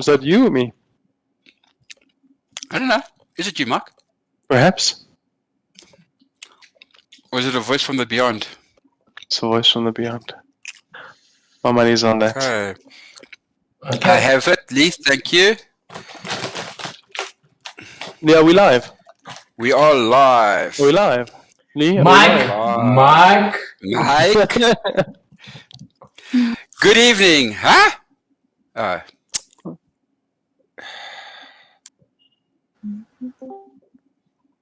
Was that you or me? I don't know. Is it you, Mark? Perhaps. Or is it a voice from the beyond? It's a voice from the beyond. My money's on that. Okay. Okay. I have it. Lee, thank you. Yeah, we live. We are live. Are we live? Lee, are we Mike, live? Mike, Mike. Good evening. Huh?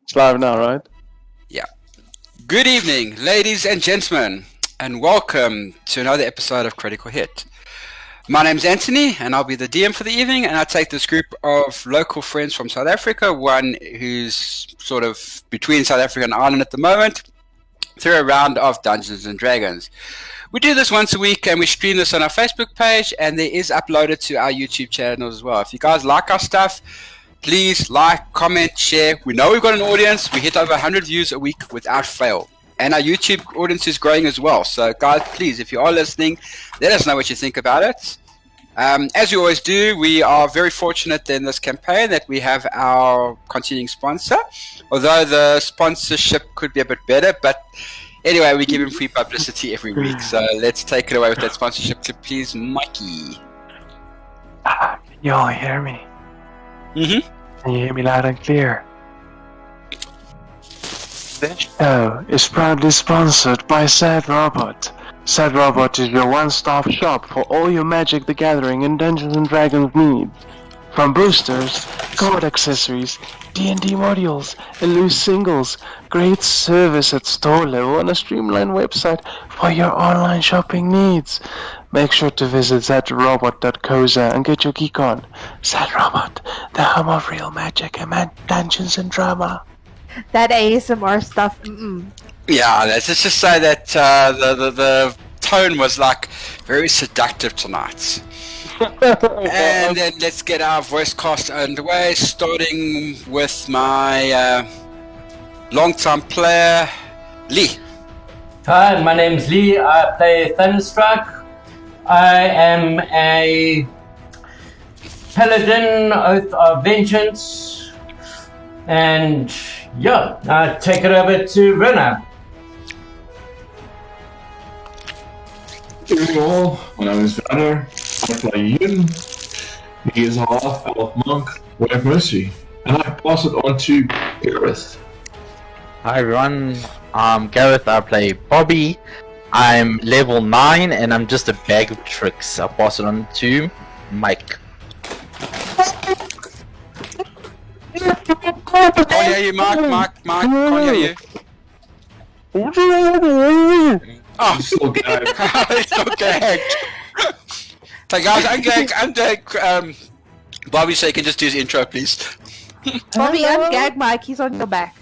It's live now, right? Good evening, ladies and gentlemen, and welcome to another episode of Critical Hit. My name's Anthony, and I'll be the DM for the evening, and I take this group of local friends from South Africa, one who's sort of between South Africa and Ireland at the moment, through a round of Dungeons & Dragons. We do this once a week, and we stream this on our Facebook page, and it is uploaded to our YouTube channel as well. If you guys like our stuff, please like, comment, share. We know we've got an audience. We hit over 100 views a week without fail. And our YouTube audience is growing as well. So, guys, please, if you are listening, let us know what you think about it. As we always do, we are very fortunate in this campaign that we have our continuing sponsor. Although the sponsorship could be a bit better. But anyway, we give him free publicity every week. So let's take it away with that sponsorship clip, please, Mikey. Can you all hear me? Mm-hmm. Can you hear me loud and clear? This show is proudly sponsored by Sad Robot. Sad Robot is your one-stop shop for all your Magic the Gathering and Dungeons & Dragons needs. From boosters, card accessories, D&D modules, and loose singles, great service at store level and a streamlined website for your online shopping needs. Make sure to visit zadrobot.coza and get your geek on. Sad Robot, the home of real magic and dungeons and drama. That ASMR stuff. Yeah, let's just say that the tone was like very seductive tonight. And then let's get our voice cast underway, starting with my long-time player, Lee. Hi, my name's Lee. I play Thunderstruck. I am a Paladin, Oath of Vengeance, and yeah, I take it over to Renner. Hello, my name is Vanner. I play Yun. He is a half-elf monk, Way of Mercy. And I pass it on to Gareth. Hi everyone, I'm Gareth. I play Bobby. I'm level 9 and I'm just a bag of tricks. I'll pass it on to Mike. Can't hear you, Mark, can't hear you. Oh, He's still gagged. he's not gagged. So guys, ungag Bobby, so you can just do his intro, please. Bobby, ungag Mike, he's on your back.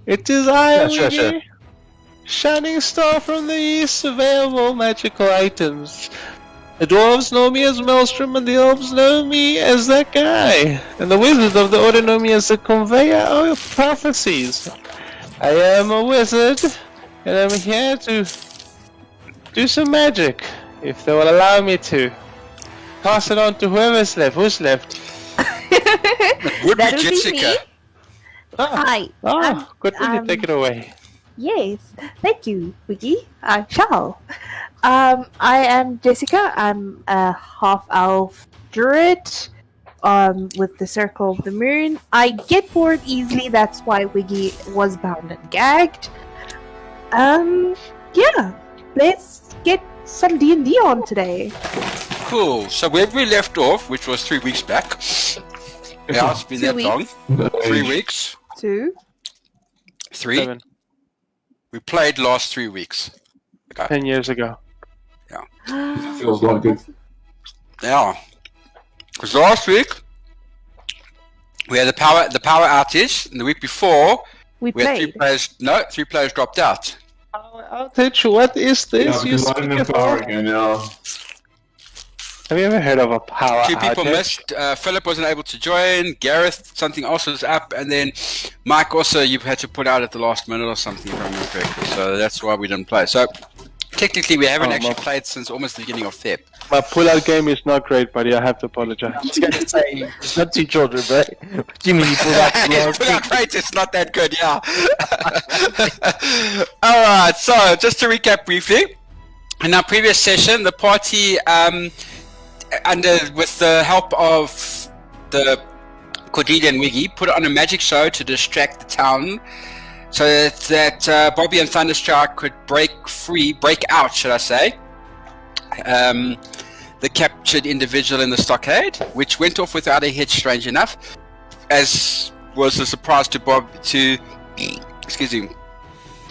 It is I, Yeah, sure, Wiggy. sure. Shining star from the east, available magical items. The dwarves know me as Maelstrom, and the elves know me as that guy. And the wizards of the order know me as the conveyor of prophecies. I am a wizard, and I'm here to do some magic, if they will allow me to. Pass it on to whoever's left. Who's left? Would be That would be Jessica. me. Hi. Good when you take it away. Yes, thank you, Wiggy. I shall. I am Jessica. I'm a half-elf druid with the Circle of the Moon. I get bored easily, that's why Wiggy was bound and gagged. Yeah, let's get some D&D on today. Cool. So where we left off, which was 3 weeks back. Yeah, it's been 2 that weeks. long. 3 weeks. 2. 3. 7, We played last 3 weeks. 10 years ago. Feels like it. Yeah. Because last week we had the power outage, and the week before We we had 3 played. players. No, 3 players dropped out. Outage, what is Yeah, this? because I didn't have power again, yeah. Have you ever heard of a power 2 people outage? missed. Philip wasn't able to join. Gareth, something else was up, and then Mike also, you had to put out at the last minute or something, if I remember correctly. So that's why we didn't play. So Technically, we haven't Oh, actually my- played since almost the beginning of Feb. My pull-out game is not great, buddy. I have to apologize. I was gonna say, it's not two children, bro. What do you mean you pull out His pull-out rate is not that good, yeah. Alright, so just to recap briefly. In our previous session, the party, with the help of the Cordelia and Wiggy, put on a magic show to distract the town so that Bobby and Thunderstrike could break out, should I say, the captured individual in the stockade, which went off without a hitch, strange enough, as was a surprise to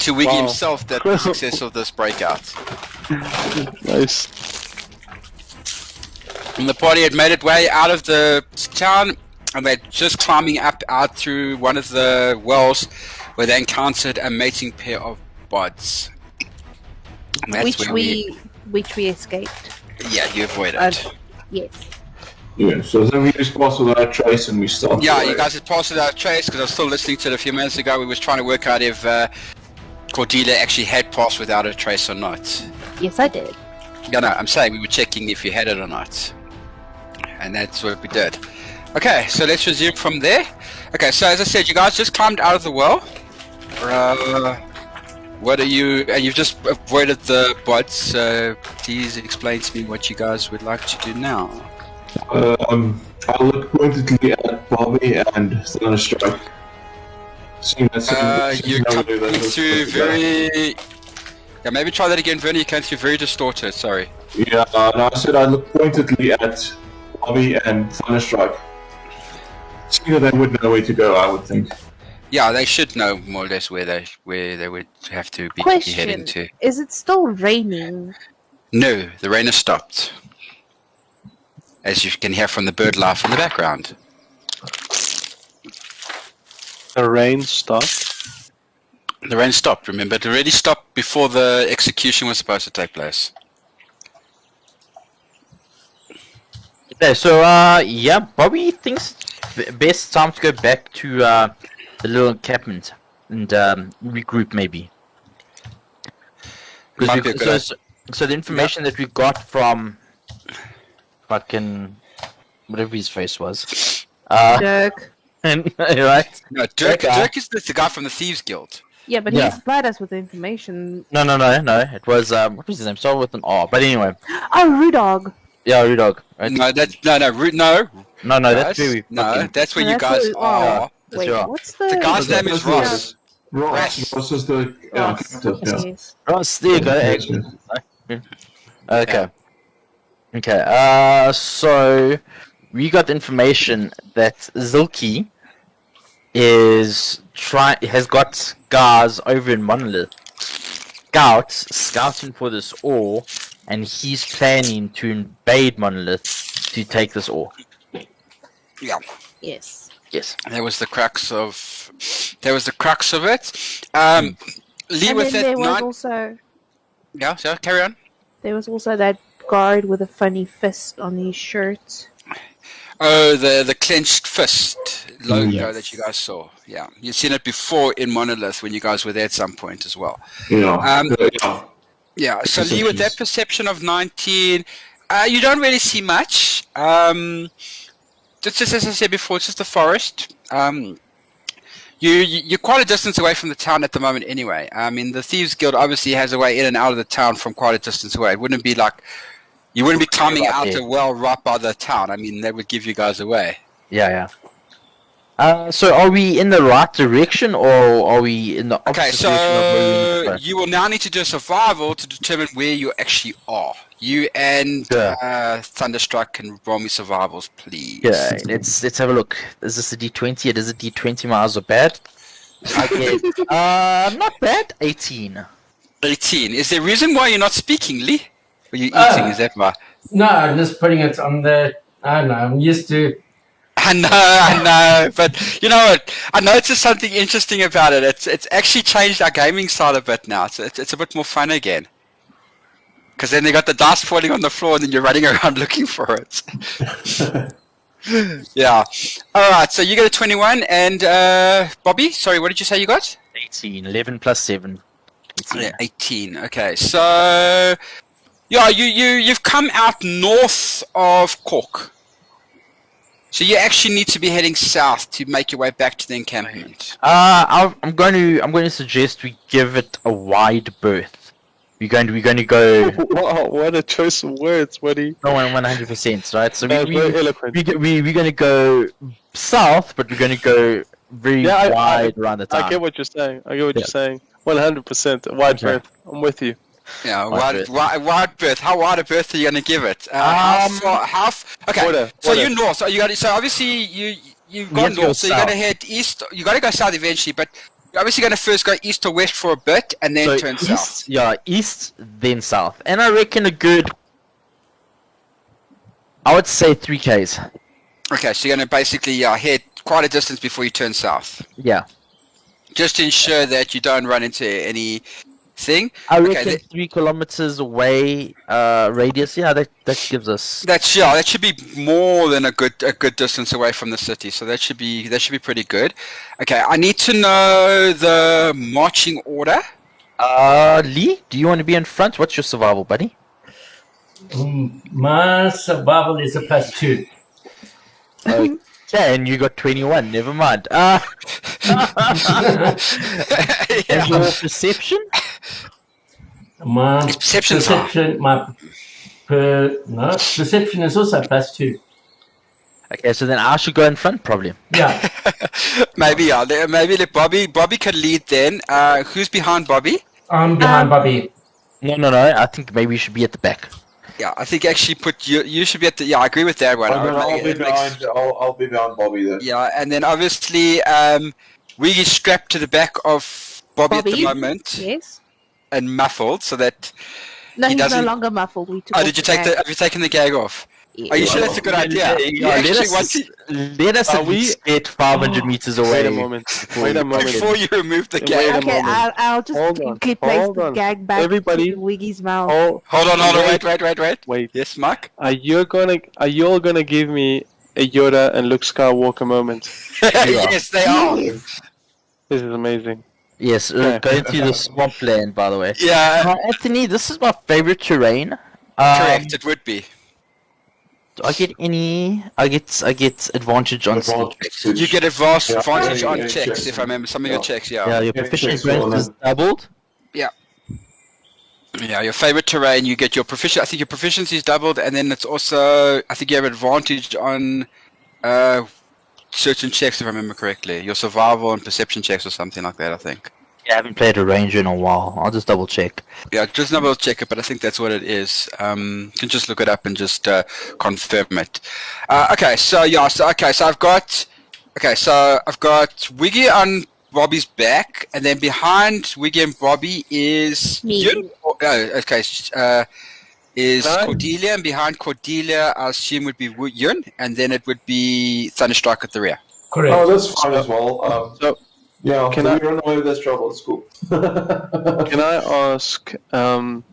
Wiggy Wow. himself, that the success of this breakout. Nice. And the party had made its way out of the town, and they're just climbing up out through one of the wells where they encountered a mating pair of bods. And that's which where we escaped. yeah, you avoided. Yes. Yeah, so then we just passed without trace and we stopped. Yeah, away. you guys had passed it out trace because I was still listening to it a few minutes ago. We was trying to work out if Cordelia actually had passed without a trace or not. Yes, I did. Yeah, no, I'm saying we were checking if you had it or not. And that's what we did. Okay, so let's resume from there. Okay, so as I said, you guys just climbed out of the well. What are you... And you've just avoided the bots, so please explain to me what you guys would like to do now. I look pointedly at Bobby and Thunderstrike. Seeing that You're coming through very... Yeah, maybe try that again, Vernie. You came through very distorted, sorry. Yeah, no, I said I look pointedly at Bobby and Thunderstrike. Seeing that they would know where to go, I would think. Yeah, they should know more or less where they would have to be heading Question: to. Is it still raining? No, the rain has stopped. As you can hear from the bird laugh in the background. The rain stopped. The rain stopped, remember? It already stopped before the execution was supposed to take place. Okay, so yeah, Bobby thinks best time to go back to the little encampment and regroup maybe. Might be a good So the information that we got from fucking whatever his face was, Dirk. and right? No, Dirk Okay. is the guy from the Thieves Guild. Yeah, but Yeah. he supplied us with the information. No. It was what was his name? Started with an R. But anyway, Oh, Rudog. yeah, Rudog. Right? No, that's no, No, that's guys. where we No, fucking- that's where No, you that's guys where we are. are. That's Wait, right. what's the... The guy's That's name is what- Ross. Ross is the Ross. captain, yeah. Yes. Ross, there you go. Yes, Okay. Okay. So we got information that Zilke has got guys over in Monolith, scouting for this ore, and he's planning to invade Monolith to take this ore. Yeah. Yes. Yes. That was the crux of it. Lee And with then that there was night. also... Yeah, so carry on. There was also that guard with a funny fist on his shirt. Oh, the clenched fist logo Yes. that you guys saw. Yeah, you've seen it before in Monolith when you guys were there at some point as well. Yeah. Yeah. Yeah. So Lee, with that perception of 19, you don't really see much. Just as I said before, it's just the forest. You're quite a distance away from the town at the moment anyway. I mean, the Thieves Guild obviously has a way in and out of the town from quite a distance away. It wouldn't be like... You wouldn't be climbing out a well right by the town. I mean, that would give you guys away. Yeah. So are we in the right direction, or are we in the opposite Okay, direction of where we need to so go? you will now need to do a survival to determine where you actually are. You and Yeah. Thunderstruck can roll me survivals, please. Okay, let's have a look. Is this a D20? It is a D20. My odds are bad. I get not bad. 18. 18. Is there a reason why you're not speaking, Lee? Are you eating? Is that why? No, I'm just putting it on the... I don't know, I'm used to... I know, but you know what? I noticed something interesting about it. It's actually changed our gaming style a bit now. It's a bit more fun again. Because then they got the dice falling on the floor and then you're running around looking for it. Yeah. Alright, so you got a 21 and Bobby, sorry, what did you say you got? 18. 11 plus 7. Yeah, 18. Okay, so yeah, you've come out north of Cork. So you actually need to be heading south to make your way back to the encampment. I'm going to suggest we give it a wide berth. We're going to go Wow, what a choice of words, buddy. no 100%, right? So That's very eloquent. we're going to go south, but we're going to go very Yeah, wide around the town. I get what you're saying. I get what Yeah. you're saying. 100%. Wide Okay. berth. I'm with you. Yeah, Wide wide berth. How wide a berth are you going to give it? Okay, Quarter, so quarter. you're north. So so obviously you've gone have to go north. So you're going to south. head east. You got to go south eventually, but you're obviously going to first go east or west for a bit, and then So turn east, south. yeah, east then south, and I reckon a good, I would say 3Ks. Okay, so you're going to basically head quite a distance before you turn south, Yeah, just to ensure that you don't run into anything. I Okay, reckon 3 kilometers away radius. Yeah, that gives us. That should be more than a good distance away from the city. So that should be pretty good. Okay, I need to know the marching order. Lee, do you want to be in front? What's your survival, buddy? My survival is a +2. Okay, and you got 21. Never mind. Yeah. And your perception? My It's perception's high. perception is also +2. Okay, so then I should go in front, probably. Yeah. Maybe let Bobby could lead then. Who's behind Bobby? I'm behind Bobby. No. I think maybe you should be at the back. Yeah, I think actually you should be at the. Yeah, I agree with that one. I'll be It makes- behind. I'll be behind Bobby then. Yeah, and then obviously we is strapped to the back of Bobby at the Bobby? moment Yes. and muffled, so that. No, He he's no doesn't- longer muffled. We took Oh, off did you the take gag. the? Have you taken the gag off? Yeah. Are you sure that's a good idea? You actually want to, Let us Are at we- least get 500 meters away. Wait a moment. Wait a moment. before you remove the Wait gag. a Okay, moment. I'll just Hold on, quickly place hold the on. gag back Everybody- to Wiggy's mouth. Oh, Hold on, wait. wait. Yes, Mark? Are you all gonna give me a Yoda and Luke Skywalker moment? Yes, they are. Yes. This is amazing. Yes, Okay. going through the swampland, by the way. Yeah, Anthony, this is my favorite terrain. correct, it would be. Do I get any? I get advantage on sneak checks. You get advantage Yeah, on yeah, checks, checks. if I remember. Some of your Yeah. checks, Yeah, yeah. your Yeah, proficient checks roll bonus is then. doubled. Yeah, your favorite terrain, you get your proficiency. I think your proficiency is doubled, and then it's also, I think you have advantage on certain checks, if I remember correctly. Your survival and perception checks or something like that, I think. Yeah, I haven't played a ranger in a while. I'll just double check. Yeah, just double check it, but I think that's what it is. You can just look it up and just confirm it. So I've got Wiggy on Bobby's back, and then behind Wiggy and Bobby is Me. Yun. Is Right. Cordelia, and behind Cordelia, I assume would be Yun, and then it would be Thunderstrike at the rear. Correct. Oh, that's fine as well. So, Yeah, Can can I- we run away with this trouble? It's cool. can I ask, am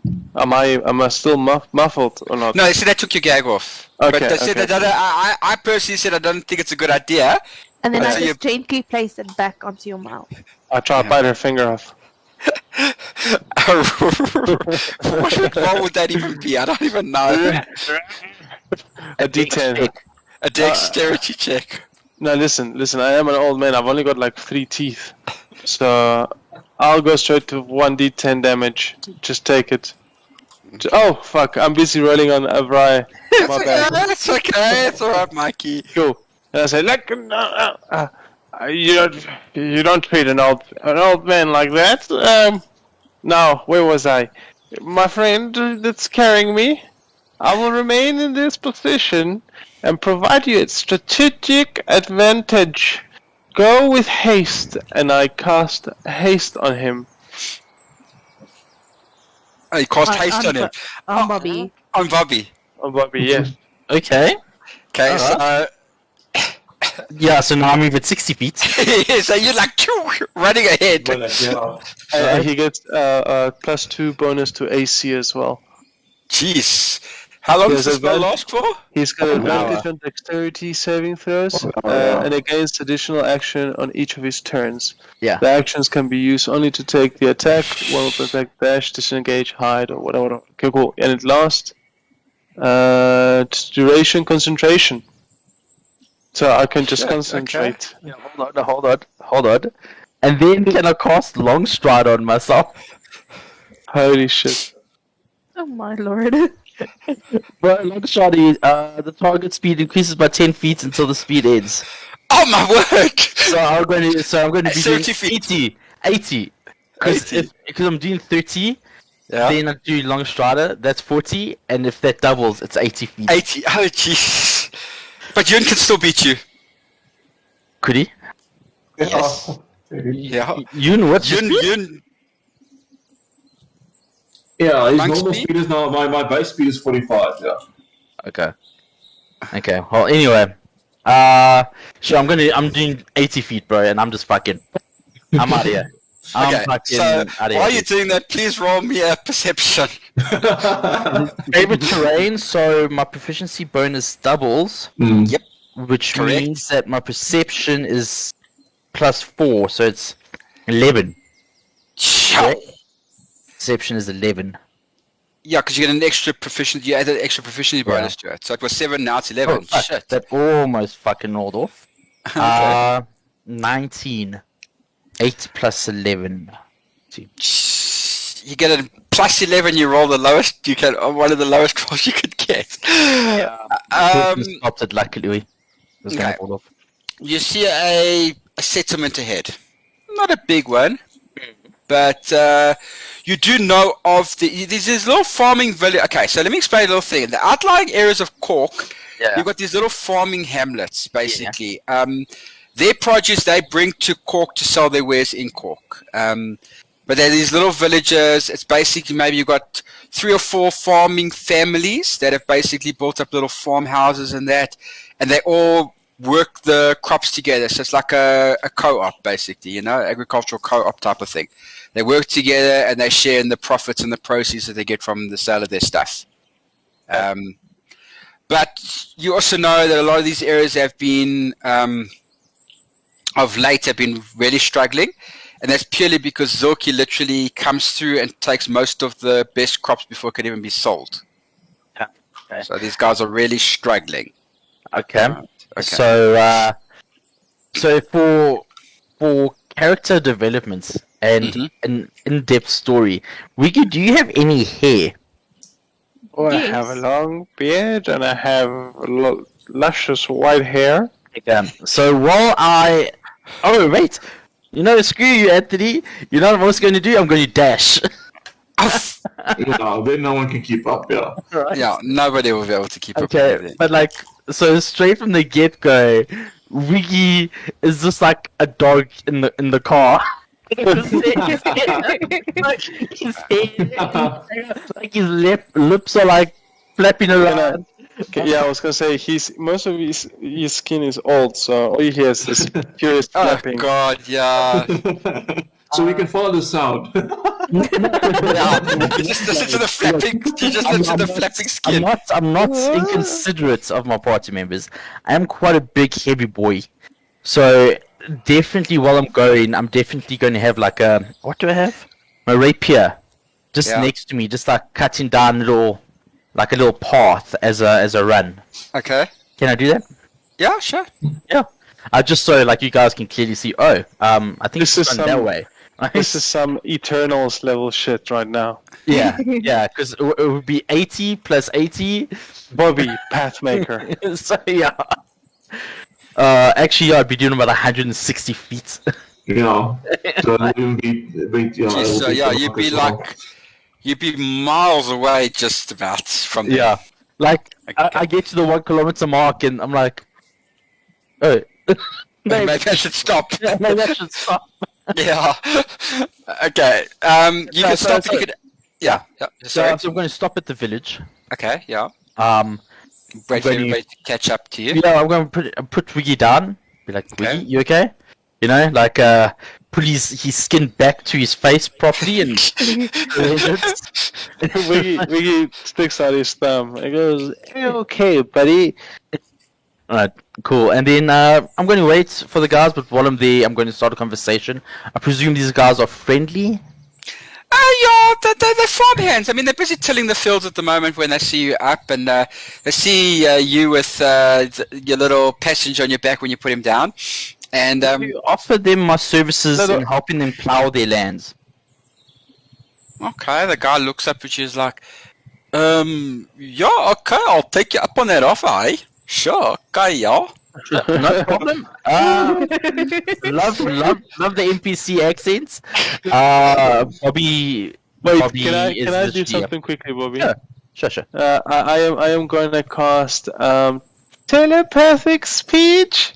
I still muffled or not? No, they said I took your gag off. Okay, But they said okay. that I personally said I don't think it's a good idea. And then So I you- just gently place it back onto your mouth. I try to bite her finger off. What would that even be? I don't even know. A D10. A dexterity check. No, listen. I am an old man. I've only got like 3 teeth, so I'll go straight to 1d10 damage. Just take it. Oh fuck! I'm busy rolling on Avrai. My bad. It's okay. It's alright, Mikey. Cool. And I say, like, you don't treat an old man like that. Now, where was I? My friend that's carrying me. I will remain in this position and provide you a strategic advantage. Go with haste, and I cast haste on him. Oh, you cast haste on him. Bobby. On Bobby. Oh, Bobby, yes. Okay. Okay, so Yeah, so now I move at 60 feet. so you're like running ahead. Yeah. He gets +2 bonus to AC as well. Jeez. How long Yes, does the spell advan- last for? He's got An hour. advantage on dexterity saving throws, and against additional action on each of his turns. Yeah. The actions can be used only to take the attack, one will attack, dash, disengage, hide, or whatever. Okay, cool. And it lasts. Duration, concentration. So I can just Shit, concentrate. Yeah, hold on. And then can I cast Long Stride on myself? Holy shit. Oh my lord. Bro, Long Stride is, the target speed increases by 10 feet until the speed ends. Oh my word! So I'm going to be doing 30 feet. 80. Because 80. I'm doing 30, Yeah. then I do Long Strider, that's 40, and if that doubles, it's 80 feet. 80. Oh jeez. But Yun can still beat you. Could he? Yes. Yeah. Yun, what's your Yun, speed? Yun. Yeah, his Monk normal speed? speed is now my base speed is 45. Yeah. Okay. Well, anyway, so I'm doing 80 feet, bro, and I'm just fucking, I'm out of here. I'm Okay, fucking so out of while here. you're doing that, please roll me a perception. Favorite terrain, so my proficiency bonus doubles, Mm. Yep. which Correct. means that my perception is +4, so it's 11. Sure. Perception is 11. Yeah, because you get an extra proficiency. You added extra proficiency bonus to it, so it was 7, now it's 11. Oh, fuck, Shit. that almost fucking rolled off. Okay. 19. 8 plus 11. You get a plus 11. You roll the lowest. You can one of the lowest rolls you could get. Stopped it luckily. It was gonna okay. fall off. You see a settlement ahead. Not a big one, but you do know of these little farming village. Okay, so let me explain a little thing. In the outlying areas of Cork, Yeah. you've got these little farming hamlets, basically. Their produce they bring to Cork to sell their wares in Cork. But they're these little villages. It's basically maybe you've got 3 or 4 farming families that have basically built up little farmhouses and that, and they all work the crops together. So it's like a co-op, basically, you know, agricultural co-op type of thing. They work together and they share in the profits and the proceeds that they get from the sale of their stuff. But you also know that a lot of these areas have been, of late, have been really struggling. And that's purely because Zilki literally comes through and takes most of the best crops before it can even be sold. Yeah. Okay. So these guys are really struggling. Okay. Okay. So for character developments and Mhm. an in-depth story, Wiki, do you have any hair? Oh, I have a long beard and I have luscious white hair. Okay. So while oh wait, you know, screw you, Anthony. You know what I'm also going to do? I'm going to dash. Yeah, then no one can keep up. Yeah. Right. Yeah, nobody will be able to keep up Okay, with it. but like, so straight from the get go, Wiggy is just like a dog in the car. like his lips are like flapping around. Okay, yeah, I was gonna say most of his skin is old, so all you hear is this furious Oh flapping. god, yeah. So we can follow the sound. Yeah. You just listen to the flapping. You just listen to the flapping skin. I'm not inconsiderate of my party members. I am quite a big heavy boy, so definitely while I'm going, I'm definitely going to have like what do I have? My rapier, just Yeah. next to me, just like cutting down a little path as a run. Okay. Can I do that? Yeah, sure. Yeah. Just so like you guys can clearly see. Oh, I think This it's is run that some- way. This is some Eternals level shit right now. Yeah, yeah, because it would be 80 plus 80. Bobby, Pathmaker. So yeah. Actually, yeah, I'd be doing about 160 feet. Yeah. So it will be yeah. Jeez, it will so yeah, fuck you'd be as well. like, you'd be miles away just about from there. Yeah. Like, Okay. I get to the 1 kilometer mark and I'm like, oh. Maybe I should stop. Maybe I should stop. Yeah. Okay. You So- can so- stop. so- You could. Yeah. Yeah. So, Sorry. so I'm going to stop at the village. Okay. Yeah. When Wait for you- everybody to catch up to you. Yeah, I'm going to put Wiggy down. Be like, Okay. Wiggy, you okay? You know, like put his skin back to his face properly and Wiggy sticks out his thumb and goes, "Hey, okay, buddy." Alright, cool. And then I'm going to wait for the guys, but while I'm there, I'm going to start a conversation. I presume these guys are friendly. Yeah, they're farmhands. I mean, they're busy tilling the fields at the moment when they see you up, and they see you with your little passenger on your back when you put him down. And You offer them my services in helping them plow their lands. okay, the guy looks up at you, is like, yeah, okay, I'll take you up on that offer, eh? Sure, okay, yeah. No problem. Love the NPC accents. Bobby. Wait, Bobby can I is do literally- something quickly, Bobby? Sure. I am going to cast telepathic speech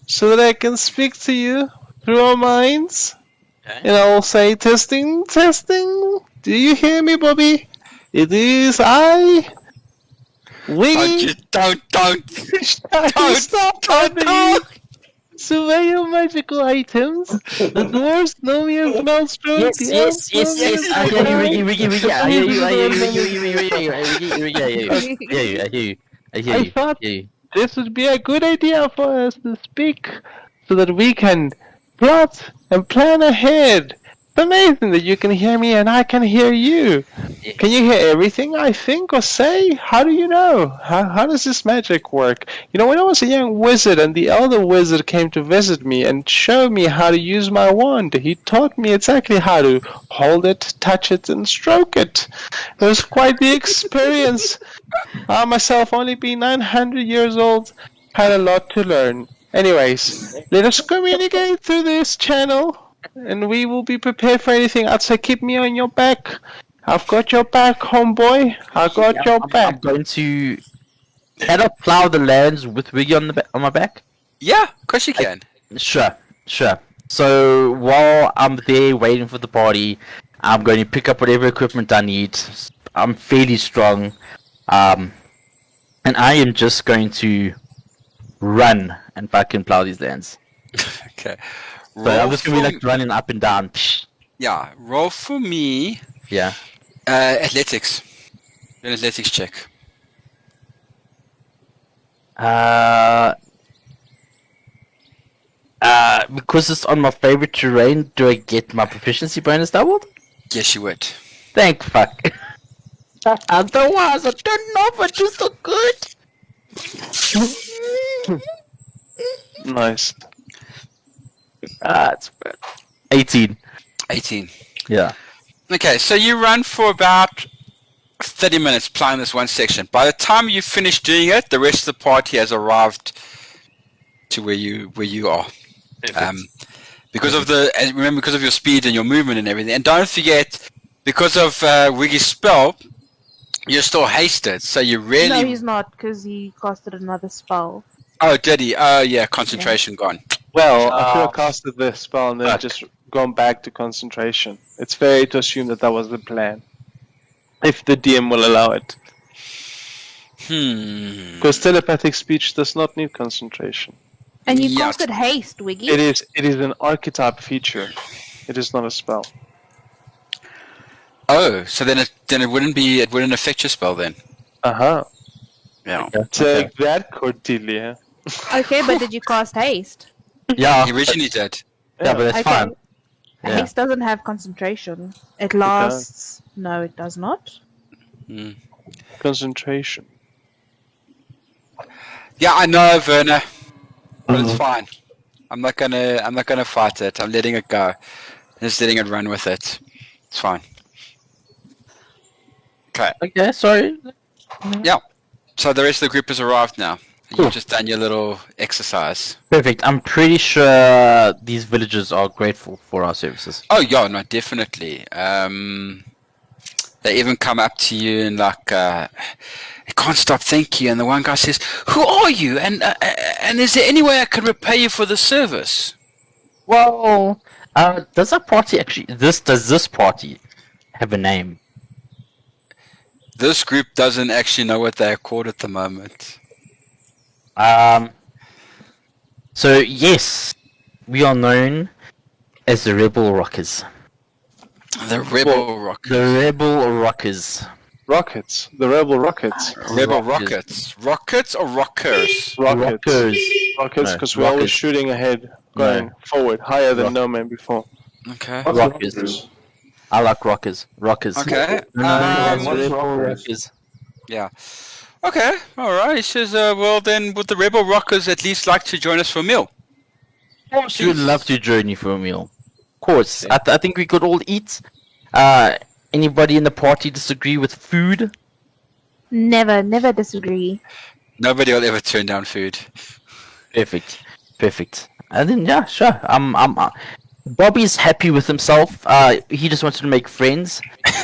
so that I can speak to you through our minds. Okay. And I will say, testing. Do you hear me, Bobby? It is I. Wiggy. Don't. Stop talking. Survey your magical items. The dwarves know me as Maelstrom. Yes. I hear you, Ricky. I hear you. I thought this would be a good idea for us to speak so that we can plot and plan ahead. It's amazing that you can hear me and I can hear you. Can you hear everything I think or say? How do you know? How does this magic work? You know, when I was a young wizard and the elder wizard came to visit me and showed me how to use my wand, he taught me exactly how to hold it, touch it, and stroke it. It was quite the experience. I myself, only being 900 years old, had a lot to learn. Anyways, let us communicate through this channel, and we will be prepared for anything. I'd say keep me on your back. I've got your back, homeboy. I got your I'm back. going to. Can I plow the lands with Wiggy on my back? Yeah, of course you can. Sure. So while I'm there waiting for the party, I'm going to pick up whatever equipment I need. I'm fairly strong, and I am just going to run and fucking plow these lands. Okay. So I'm just gonna be like running up and down. Yeah, roll for me. Yeah. Athletics. An athletics check. Because it's on my favorite terrain, do I get my proficiency bonus doubled? Yes, you would. Thank fuck. Otherwise, I don't know if I do so good. Nice. It's 18. 18. Yeah. Okay, so you run for about 30 minutes plowing this one section. By the time you finish doing it, the rest of the party has arrived to where you are. Because of because of your speed and your movement and everything. And don't forget, because of Wiggy's spell, you're still hasted, so you really... No, he's not, because he casted another spell. Oh, did he? Oh, yeah, concentration gone. Well, I should have casted this spell and then Fuck. just gone back to concentration. It's fair to assume that was the plan. If the DM will allow it. Because telepathic speech does not need concentration. And you Yes. casted haste, Wiggy. It is an archetype feature. It is not a spell. Oh, so then it wouldn't affect your spell then. Uh-huh. Yeah. Take that, Cordelia. Okay, but did you cast haste? Yeah. He originally did. Yeah, but it's Okay. fine. Yeah. Haste doesn't have concentration. It lasts. No, it does not. Concentration. Yeah, I know, Werner. But it's fine. I'm not gonna fight it. I'm letting it go. I'm just letting it run with it. It's fine. Okay. Okay, sorry. Yeah. So the rest of the group has arrived now. Cool. You've just done your little exercise. Perfect. I'm pretty sure these villagers are grateful for our services. Oh yeah, no, definitely. They even come up to you and like, I can't stop thanking you. And the one guy says, "Who are you? And is there any way I can repay you for the service?" Well, does our party actually? Does this party have a name? This group doesn't actually know what they are called at the moment. So yes, we are known as the Rebel Rockers. The Rebel Rockets. The Rebel Rockers. Rockets. The Rebel Rockets. Rebel Rockets. Rockets. Rockets or Rockers? Rockets. Rockers. Rockets, No, because we're always Rockets. shooting ahead, going forward, higher than No Man Before. Okay. What's Rockers. Rockers? I like Rockers. Rockers. Okay. We're known as what's Rebel Rockers? Rockers. Yeah. Okay. All right. He says, well, then would the Rebel Rockers at least like to join us for a meal? Of course, we would love to join you for a meal. Of course. I think we could all eat. Anybody in the party disagree with food? Never disagree. Nobody will ever turn down food. Perfect. And then yeah, sure. Bobby's happy with himself. He just wanted to make friends.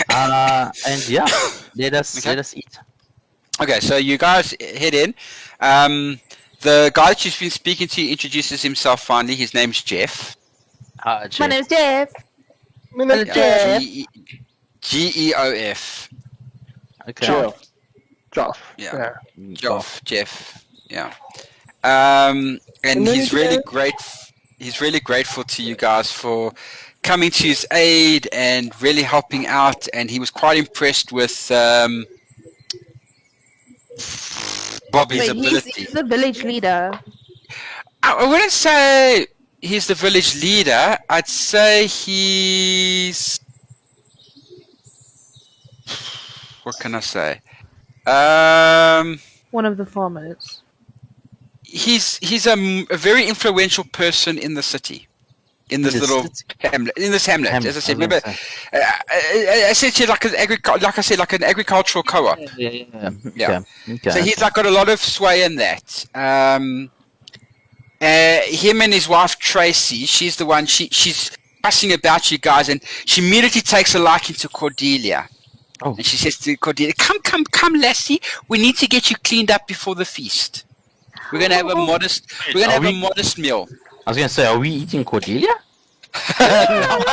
And yeah, let us eat. Okay, so you guys head in. The guy that you've been speaking to introduces himself finally. His name's Jeff. My name's Jeff. Yeah, Geof. Okay. Joff. Yeah. Jeff. Yeah. And he's really grateful. He's really grateful to you guys for coming to his aid and really helping out. And he was quite impressed with Bobby's ability. He's the village leader. I wouldn't say he's the village leader. I'd say he's... What can I say? One of the farmers. He's a very influential person in the city. In this little hamlet. In this hamlet, as I said. Remember, essentially like an agricultural co-op. Yeah. Okay. So he's like got a lot of sway in that. Him and his wife Tracy, she's the one. She's fussing about you guys, and she immediately takes a liking to Cordelia. Oh. And she says to Cordelia, "Come, lassie. We need to get you cleaned up before the feast. We're gonna have a modest. We're gonna have a modest meal." I was gonna say, are we eating Cordelia? No.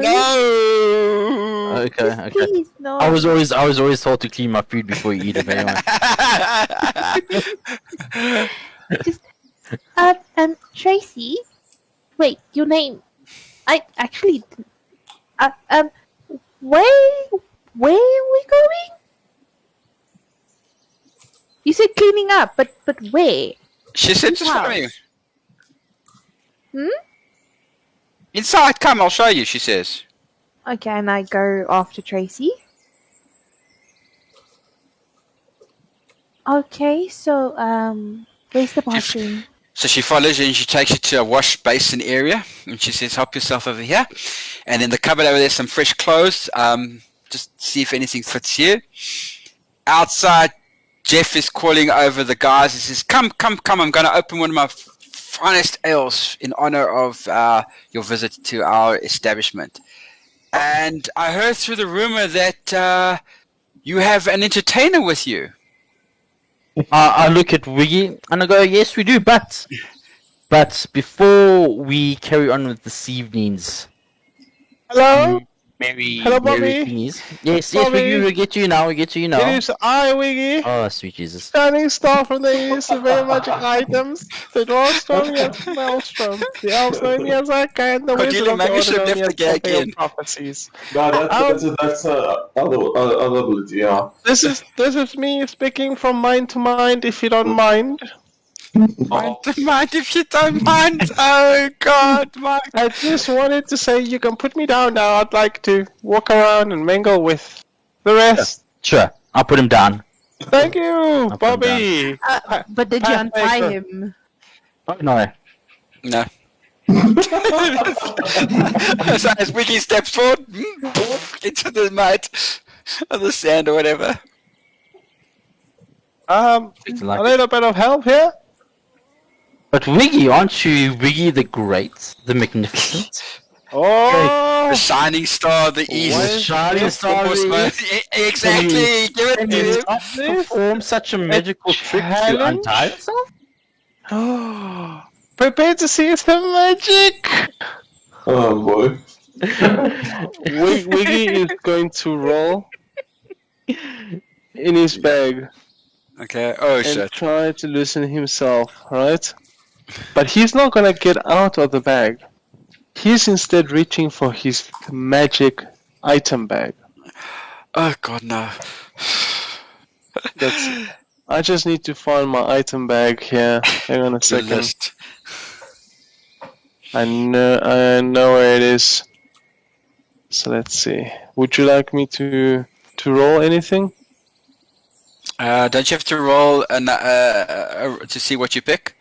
No. Okay. Please, no. I was always told to clean my food before you eat it. Anyway. Tracy. Wait, your name? I actually. Where are we going? You said cleaning up, but where? She said, "Just follow me." Hmm? Inside, come. I'll show you. She says. Okay, and I go after Tracy. Okay, so where's the bathroom? So she follows you and she takes you to a wash basin area, and she says, "Help yourself over here." And in the cupboard over there's some fresh clothes. Just see if anything fits you. Outside, Jeff is calling over the guys. He says, "Come! I'm going to open one of my finest ales in honor of your visit to our establishment." And I heard through the rumor that you have an entertainer with you. I look at Wiggy and I go, yes, we do, but before we carry on with this evening's Hello? merry Bobby? thingies. Yes, Bobby? we get to you now. It is I, Wiggy, Oh, sweet Jesus. shining star from the east, the very magic items, the dwarves known me as Maelstrom, the elves known me as Akka, and the wizard Cordelia, of the maybe you should have order known left me the as gag in. Prophet of Prophecies. No, that's other ability, yeah. This is me speaking from mind to mind, if you don't mind. Mind if you don't mind. Oh God, Mike. I just wanted to say you can put me down now. I'd like to walk around and mingle with the rest. Sure, I'll put him down. Thank you, Up and Bobby. But did you Pathmaker. untie him? Oh, no. No. So as Wiki steps forward into the mud or the sand or whatever. It's A like little bit of help here. But Wiggy, aren't you Wiggy the Great, the Magnificent? Oh, The shining star, the east. What? Shining star of the East. Exactly. Give it Can to you him. not perform such a magical trick to challenge? untie yourself? oh, prepare to see some magic. Oh boy. Wiggy is going to roll in his bag Okay. Oh and shit. try to loosen himself. Right? But he's not gonna get out of the bag. He's instead reaching for his magic item bag. Oh God, no. I just need to find my item bag here. Hang on a The second. list. I know where it is. So let's see. Would you like me to roll anything? Don't you have to roll to see what you pick?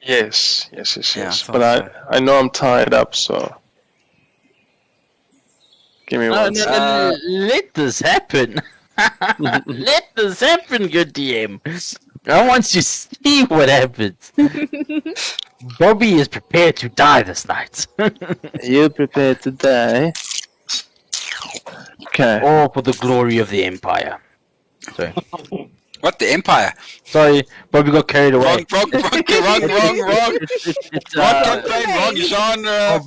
Yes. Yeah, I thought But I know I'm tied up, so give me No, one no, second. no, let this happen. Let this happen, good DM. I want to see what happens. Bobby is prepared to die this night. You prepared to die? Okay. All for the glory of the Empire. Sorry. What, the Empire? Sorry, Bobby got carried away. Wrong. Wrong It's, campaign, wrong genre.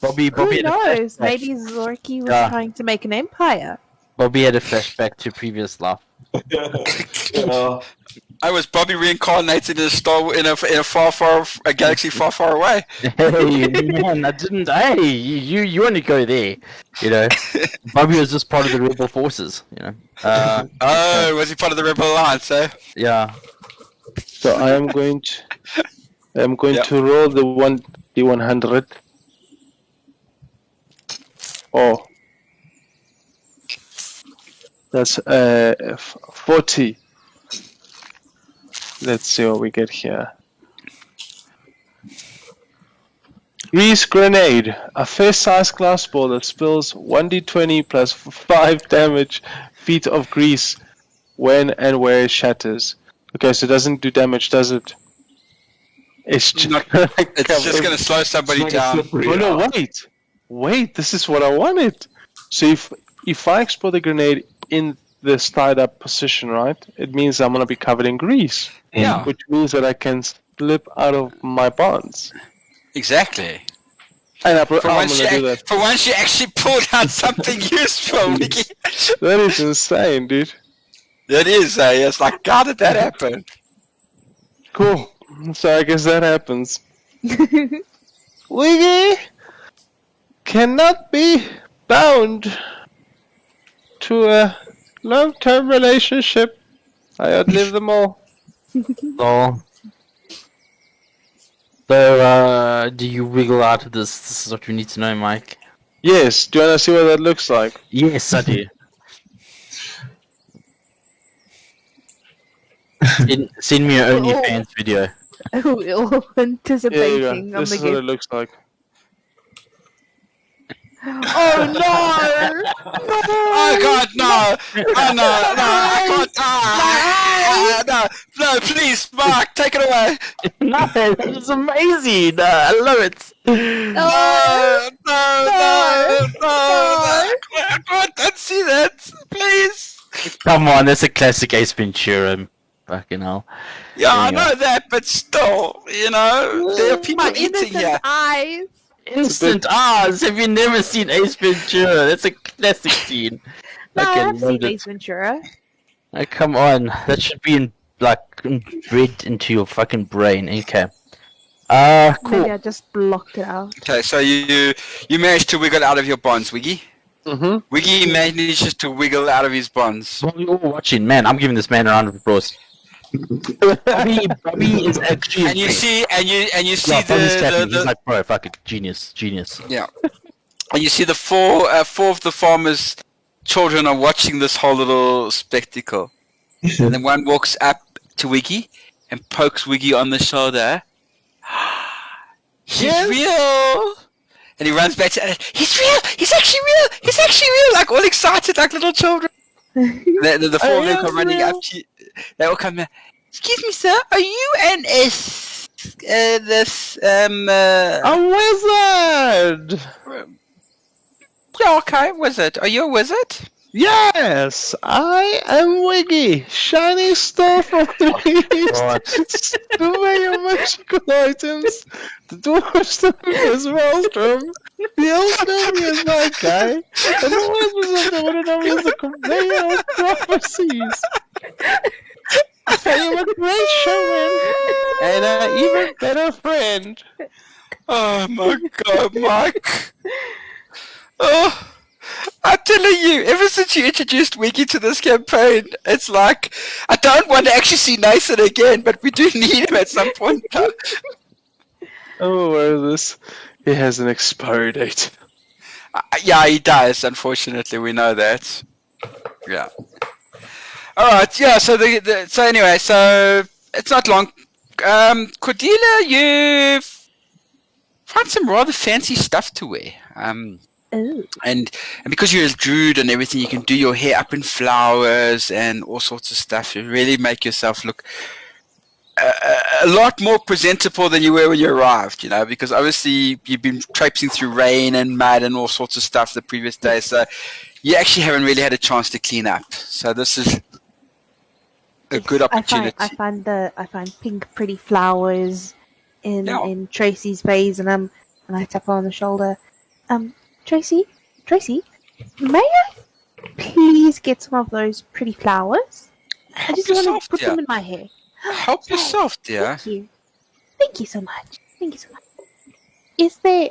Bobby Who had a knows? flashback. Maybe Zorky was Yeah. trying to make an empire. Bobby had a flashback to previous life. I was Bobby reincarnated in a galaxy far away. Hey man, I didn't. Hey, you want to go there? You know, Bobby was just part of the rebel forces. You know. Oh, was he part of the Rebel Alliance? Eh? Yeah. So I am going Yeah. to roll the 1d100. Oh. That's 40. Let's see what we get here. Grease Grenade. A fist-sized glass ball that spills 1d20 plus 5 damage feet of grease when and where it shatters. Okay, so it doesn't do damage, does it? It's just, It's just gonna slow somebody down. Oh no, wait, this is what I wanted. So if I explode the grenade in this tied up position, right, it means I'm gonna be covered in grease. Yeah. Which means that I can slip out of my bonds. Exactly. And I'm For gonna once, do that. for once, you actually pulled out something useful, Mickey. That is insane, dude. It is. It's like, how did that happen? Cool. So I guess that happens. Wiggy cannot be bound to a long-term relationship. I outlive them all. So, do you wiggle out of this? This is what we need to know, Mike. Yes. Do you wanna see what that looks like? Yes, I do. Send me your OnlyFans video. All Yeah, you go. anticipating on This the is what it game. looks like. Oh no! Oh God, no! Oh no! I can't! No! Please, Mark, take it away! No, it's amazing. I love it. No! God, don't see that! Please! Come on, that's a classic Ace Ventura. Fucking hell. Yeah, I There you know that, but still, you know, there are people My eating innocent here. eyes. Instant Oz. Have you never seen Ace Ventura? That's a classic scene. No, Okay, I've seen loved it. Ace Ventura. Oh, come on, that should be bred into your fucking brain. Okay. Cool. Maybe I just blocked it out. Okay, so you managed to wiggle out of your bonds, Wiggy. Mm-hmm. Wiggy manages to wiggle out of his bonds. While you're all watching, man, I'm giving this man a round of applause. Bobby is actually. And you see, and you see yeah, Bobby's clapping. He's the like, bro, fucking genius. yeah, and you see the four of the farmers' children are watching this whole little spectacle. And then one walks up to Wiggy and pokes Wiggy on the shoulder. He's real! And he runs back to he's real! He's actually real! He's actually real! Like all excited like little children. The four of them come running up to you. They all come there. Excuse me, sir, are you an A wizard! Yeah, okay, wizard. Are you a wizard? Yes, I am Wiggy, shining star from the east. The way of magical items. The dwarf's name is Maelstrom. The elf's name is Night Guy. And the wizards of the Wooden Army is the conveyor of prophecies. I am a great showman. And an even better friend. Oh my god, Mike. Oh, I'm telling you, ever since you introduced Wiki to this campaign, it's like, I don't want to actually see Nathan again, but we do need him at some point. Oh, where is this? He has an expiry date. Yeah, he does, unfortunately, we know that. Yeah. Alright, yeah, so so anyway, so it's not long. Cordelia, you find some rather fancy stuff to wear. Oh. And because you're a druid and everything, you can do your hair up in flowers and all sorts of stuff. You really make yourself look a lot more presentable than you were when you arrived, you know, because obviously you've been traipsing through rain and mud and all sorts of stuff the previous day, so you actually haven't really had a chance to clean up. So this is a good opportunity. I find pink pretty flowers in Tracy's vase, and I tap her on the shoulder. Tracy, may I please get some of those pretty flowers? I just want to put them in my hair. Help yourself, dear. Thank you so much. Is there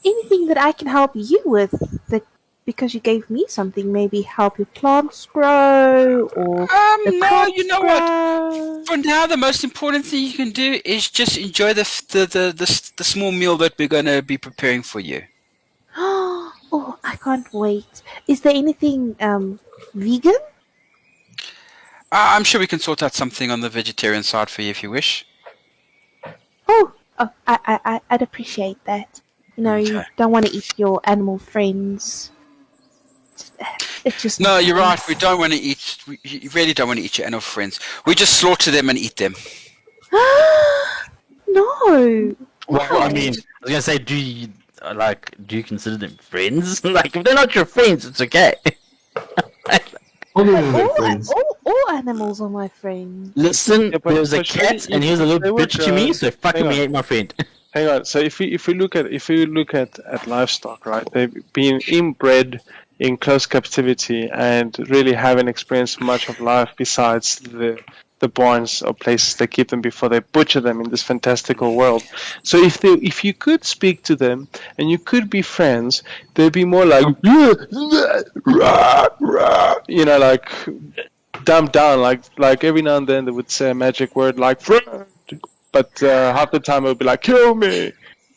anything that I can help you with that? Because you gave me something, maybe help your plants grow or no, you know what? For now, the most important thing you can do is just enjoy the small meal that we're going to be preparing for you. Oh, I can't wait. Is there anything vegan? I'm sure we can sort out something on the vegetarian side for you if you wish. Oh, I'd appreciate that. You know, you don't want to eat your animal friends. It's just no, you're right. We don't want to eat. You really don't want to eat your animal friends. We just slaughter them and eat them. No. Well, I mean, I was gonna say, do you consider them friends? Like, if they're not your friends, it's okay. All animals are my friends. Listen, Yeah, but- there was a but cat, surely and he was a they little would, bitch to me, so fuck hang him, on. he ain't my friend. Hang on. So if we look at livestock, right? They've been inbred in close captivity and really haven't experienced much of life besides the barns or places they keep them before they butcher them in this fantastical world. So if you could speak to them and you could be friends, they'd be more like you know, like dumbed down, like every now and then they would say a magic word like friend, but half the time it would be like kill me,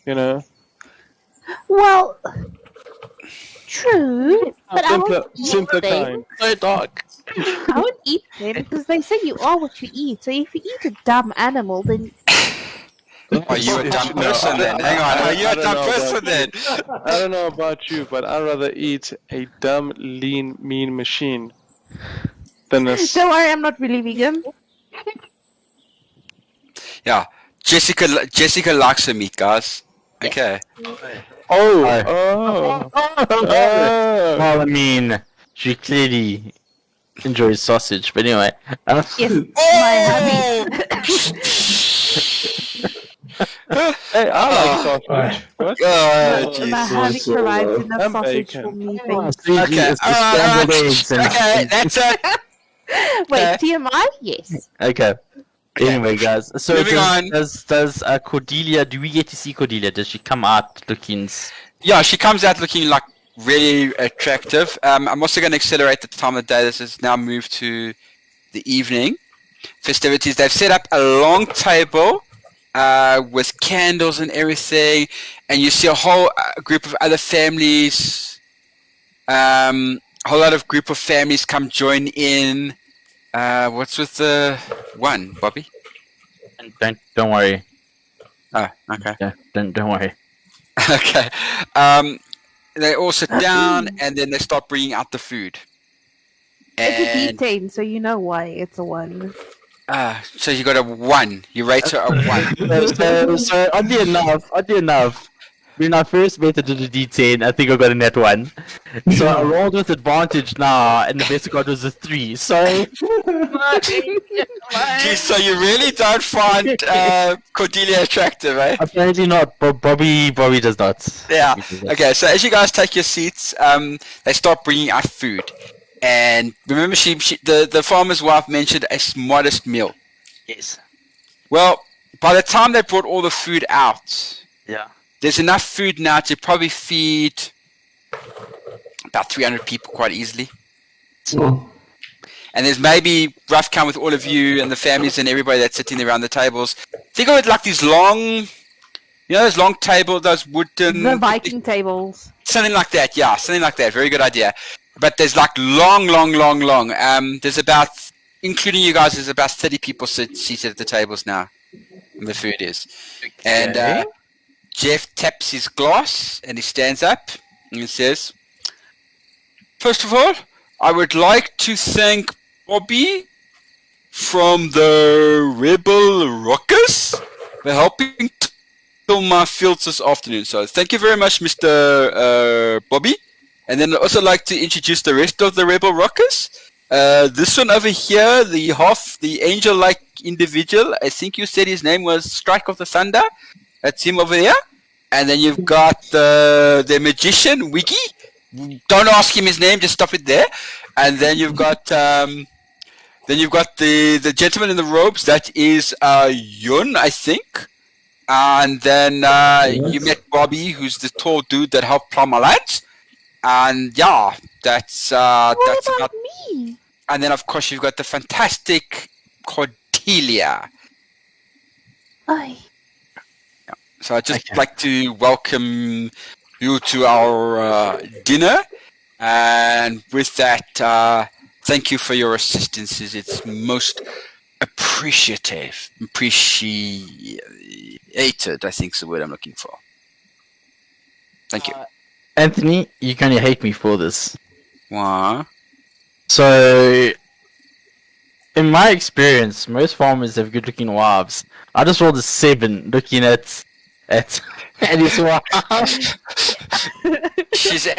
you know. Well, true, but I won't Simpler eat them. kind. So dark. I won't eat them because they say you are what you eat. So if you eat a dumb animal, then Are you a dumb person then? Hang on. Are you a dumb person then? I don't know about you, but I'd rather eat a dumb, lean, mean machine than a. don't worry, I'm not really vegan. Yeah. Jessica likes her meat, guys. Okay. Well, I mean, she clearly enjoys sausage, but anyway. Yes, my Hey, I like sausage. What? Oh, hubby, my Jesus. hubby provides enough And sausage bacon. for me. Oh, Thanks. see, Okay, it's the scrambled eggs and- okay, that's it. Wait, Okay. TMI? Yes. Okay. Anyway, guys. So Moving on. does Cordelia? Do we get to see Cordelia? Does she come out looking? Yeah, she comes out looking like really attractive. I'm also going to accelerate the time of day. This has now moved to the evening festivities. They've set up a long table with candles and everything, and you see a whole group of other families. A whole lot of group of families come join in. What's with the one, Bobby? Don't worry. Oh, okay. Yeah, don't worry. Okay. They all sit down and then they start bringing out the food. It's a And D10, so you know why it's a 1. so you got a 1. You rate her a 1. So oddly enough, when I first met into the D10, I think I got a net 1. So I rolled with advantage now, and the best I got was a 3. So Geez, so you really don't find Cordelia attractive, eh? apparently not. But Bobby does not. Yeah. Bobby does not. Okay, so as you guys take your seats, they start bringing out food. And remember, the farmer's wife mentioned a modest meal. Yes. Well, by the time they brought all the food out, Yeah. there's enough food now to probably feed about 300 people quite easily. Oh, And there's maybe rough count with all of you and the families and everybody that's sitting around the tables. Think of it like these long, those long tables, those wooden... The Viking tables. Something like that, yeah, something like that. Very good idea. But there's like long. There's about, including you guys, there's about 30 people seated at the tables now. And the food is. And Jeff taps his glass and he stands up and he says, "First of all, I would like to thank Bobby from the Rebel Rockers for helping till my fields this afternoon. So thank you very much, Mr. Bobby. And then I'd also like to introduce the rest of the Rebel Rockers. This one over here, the angel-like individual, I think you said his name was Strike of the Thunder. That's him over there. And then you've got the magician, Wiggy. Don't ask him his name, just stop it there. And then you've got the gentleman in the robes. That is Yun, I think. And then you met Bobby, who's the tall dude that helped plow my lands. And yeah, that's What about. about me? And then of course you've got the fantastic Cordelia. Aye. So I'd just Okay. like to welcome you to our dinner, and with that, thank you for your assistances. It's most appreciated. I think is the word I'm looking for. Thank you. Anthony, you're gonna hate me for this. Wow. So, in my experience, most farmers have good-looking wives. I just rolled a 7, looking at his wife. She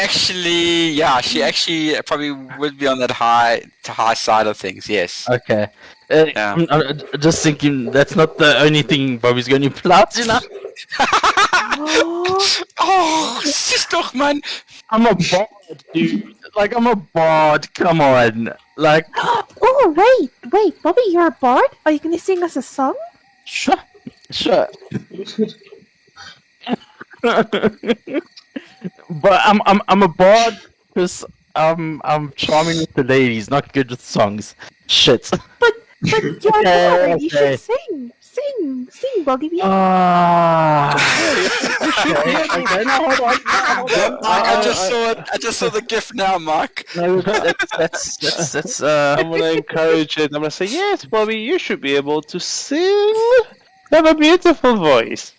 actually probably would be on that high side of things. Yes. Okay. Yeah. I'm just thinking that's not the only thing Bobby's going to pull out, you know? Oh, sister, man. I'm a bard, dude. Like, I'm a bard. Come on. Like, Oh, wait, Bobby, you're a bard? Are you gonna sing us a song? sure. But I'm a bard because I'm charming with the ladies, not good with songs. Shit. But you're a Okay, bard. You okay. should sing, Bobby. Ah. Okay, now hold on. Mark, I just saw the gift now, Mark. No, that's I'm gonna encourage it. I'm gonna say, yes, Bobby, you should be able to sing. You have a beautiful voice.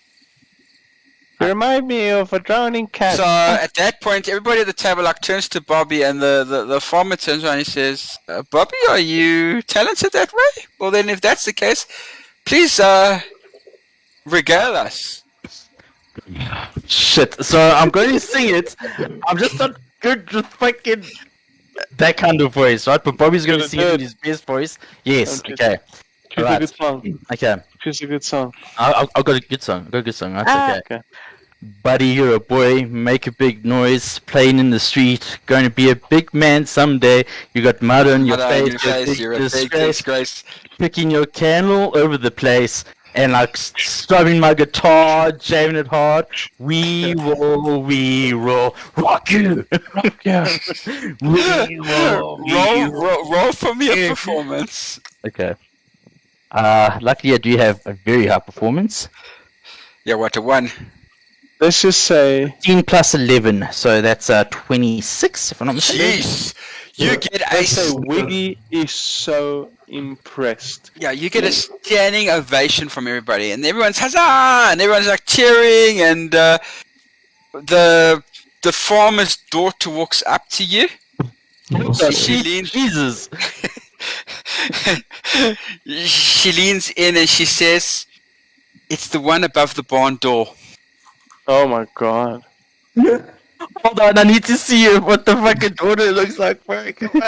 You remind me of a drowning cat. So at that point, everybody at the table like turns to Bobby, and the farmer turns around and he says, "Bobby, are you talented that way? Well, then, if that's the case, please regale us." shit. So I'm going to sing it. I'm just not good with fucking that kind of voice, right? But Bobby's going to Gonna sing do it it. in his best voice. Yes. Okay. Okay. Choose a Right. good song. Okay. Choose a good song. I've got a good song. That's okay. Okay. Buddy, you're a boy, make a big noise, playing in the street, going to be a big man someday. You got mud on your face, You're a big disgrace, disgrace. picking your candle over the place, and like strumming my guitar, jamming it hard. We roll, rock you. Yeah. We roll, Roll for me a performance. Okay. Luckily I do have a very high performance. Yeah, what a one. Let's just say 15 plus 11, so that's 26, if I'm not mistaken. Jeez, you get a let's say Wiggy is so impressed. yeah, you get a standing ovation from everybody, and everyone's huzzah, and everyone's like cheering, and the farmer's daughter walks up to you. She leans, Jesus. she leans in and she says, "It's the one above the barn door." Oh my god. Hold on, I need to see what the fucking daughter looks like. Come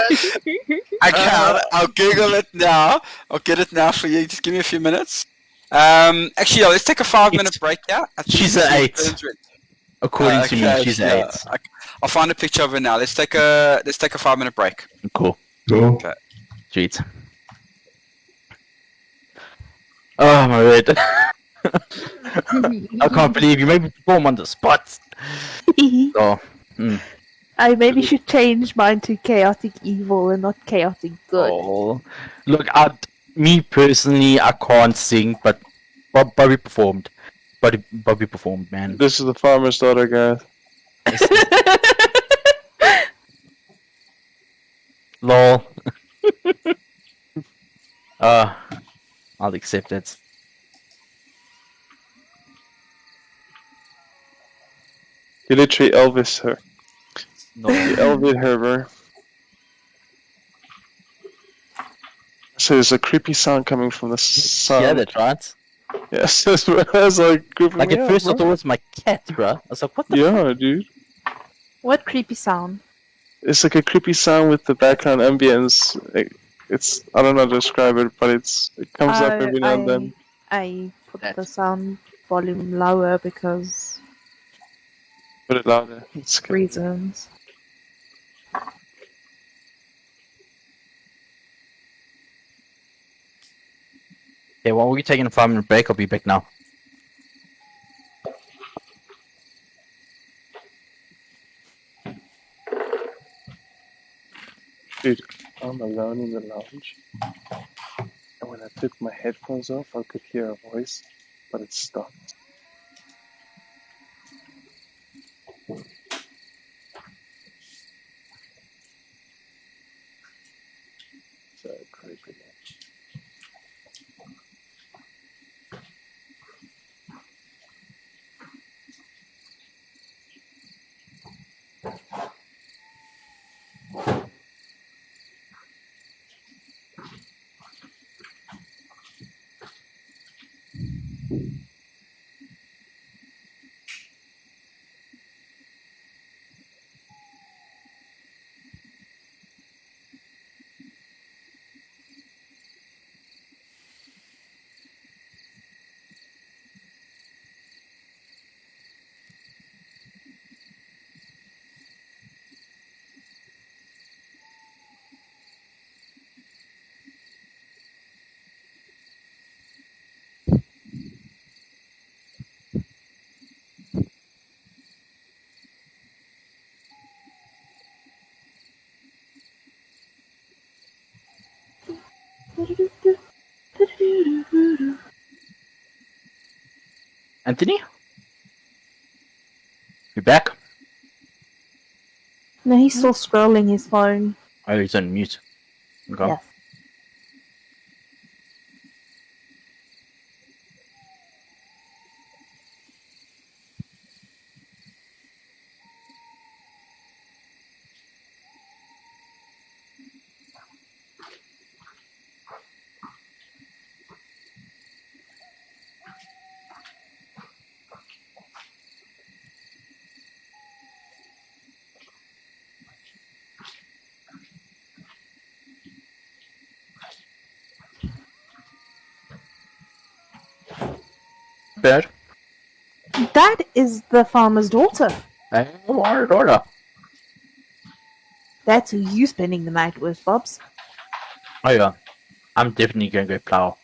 on. I'll Google it now. I'll get it now for you. Just give me a few minutes. Actually, let's take a 5-minute break. Yeah, I think She's it's an 8. turns red. According to Okay, me, she's yeah, 8. I'll find a picture of her now. Let's take a 5-minute break. Cool. Go. Sweet. Oh my word. I can't believe you made me perform on the spot. Oh, I maybe should change mine to chaotic evil and not chaotic good. oh. Look, me personally, I can't sing, but Bobby performed. Bobby performed, man. This is the farmer's daughter, guys. Lol. I'll accept it. You literally Elvis her. No. You Elvis her, bro. So there's a creepy sound coming from the sun. Yeah, that's right. Yes, that's what I was like grouping Like me at up, first I bro. thought it was my cat, bro. I was like, what the Yeah, dude. What creepy sound? It's like a creepy sound with the background ambience. It's I don't know how to describe it, but it comes up every now and then. I put the sound volume lower because Put it louder. It's good. reasons. Yeah, well, we're taking a 5-minute break. I'll be back now. Dude, I'm alone in the lounge, and when I took my headphones off, I could hear a voice, but it stopped. So creepy. Anthony? You back? No, he's still scrolling his phone. Oh, he's on mute. Okay. Yes. Bad. That is the farmer's daughter. Hey, order. That's who you spending the night with, Bobs. Oh yeah. I'm definitely gonna go plow.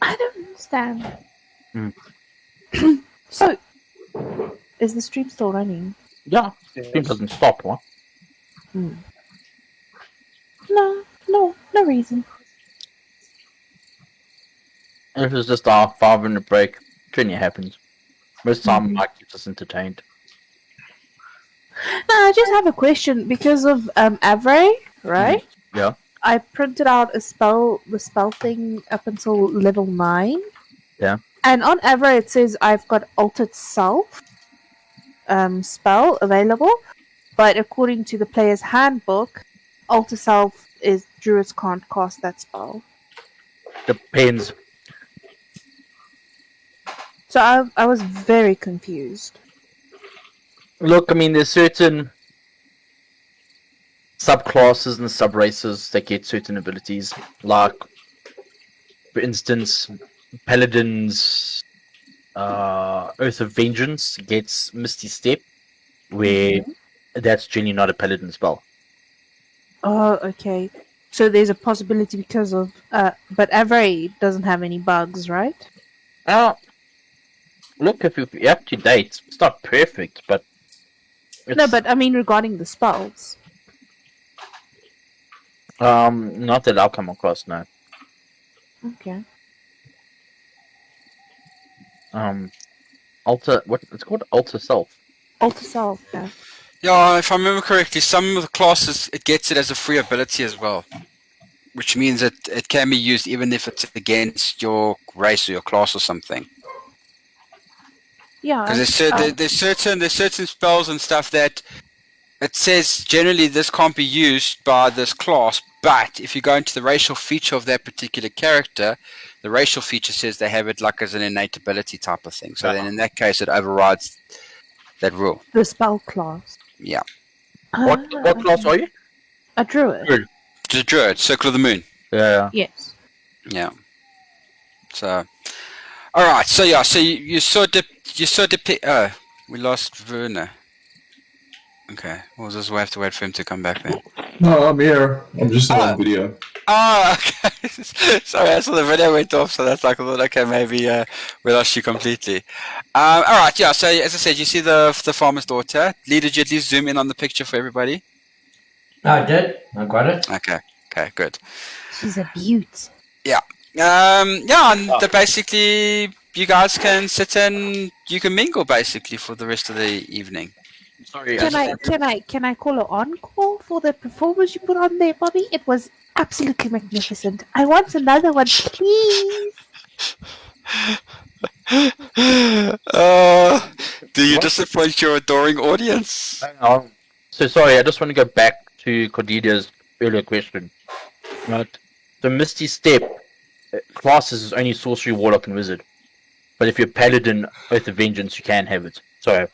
I don't understand. Hmm. So, is the stream still running? Yeah. Stream doesn't stop, what? No reason. This is just our 5-minute break. Training happens. Most of the time, Mike keeps us entertained. No, I just have a question because of Avray, right? Yeah. I printed out the spell thing up until level 9. Yeah. And on Avray it says I've got Altered Self spell available, but according to the player's handbook, Alter Self is druids can't cast that spell. Depends. So I was very confused. Look, I mean, there's certain subclasses and subraces that get certain abilities. Like, for instance, paladins, Oath of Vengeance gets Misty Step, where that's generally not a paladin spell. Oh, okay. So there's a possibility because of but Avery doesn't have any bugs, right? Look, if you're up to date, it's not perfect, but No, but I mean regarding the spells. not that I'll come across now. Okay. Alter, what it's called, Alter Self. Alter self, yeah. Yeah, if I remember correctly, some of the classes it gets it as a free ability as well, which means that it can be used even if it's against your race or your class or something. Yeah. Because there's certain spells and stuff that it says generally this can't be used by this class, but if you go into the racial feature of that particular character, the racial feature says they have it like as an innate ability type of thing. So then in that case, it overrides that rule. the spell class. Yeah. What class are you? A druid. Druid. Just Druid, Circle of the Moon. Yeah. Yes. Yeah. So, all right. So yeah. So you saw we lost Werner. Okay. We'll just have to wait for him to come back then. No, I'm here. I'm just on video. Oh, okay. Sorry, I saw the video went off, so that's like I thought. Okay, maybe we lost you completely. All right. Yeah. So as I said, you see the farmer's daughter. Lee, did you at least zoom in on the picture for everybody? I did. I got it. Okay. Okay. Good. She's a beaut. Yeah, and basically you guys can sit and you can mingle basically for the rest of the evening. Sorry. Can I call an encore for the performance you put on there, Bobby? It was absolutely magnificent. I want another one, please. Do you disappoint your adoring audience? So sorry, I just want to go back to Cordelia's earlier question. Right. So Misty Step classes is only sorcery, warlock, and wizard. But if you're paladin, Oath of Vengeance, you can have it. So,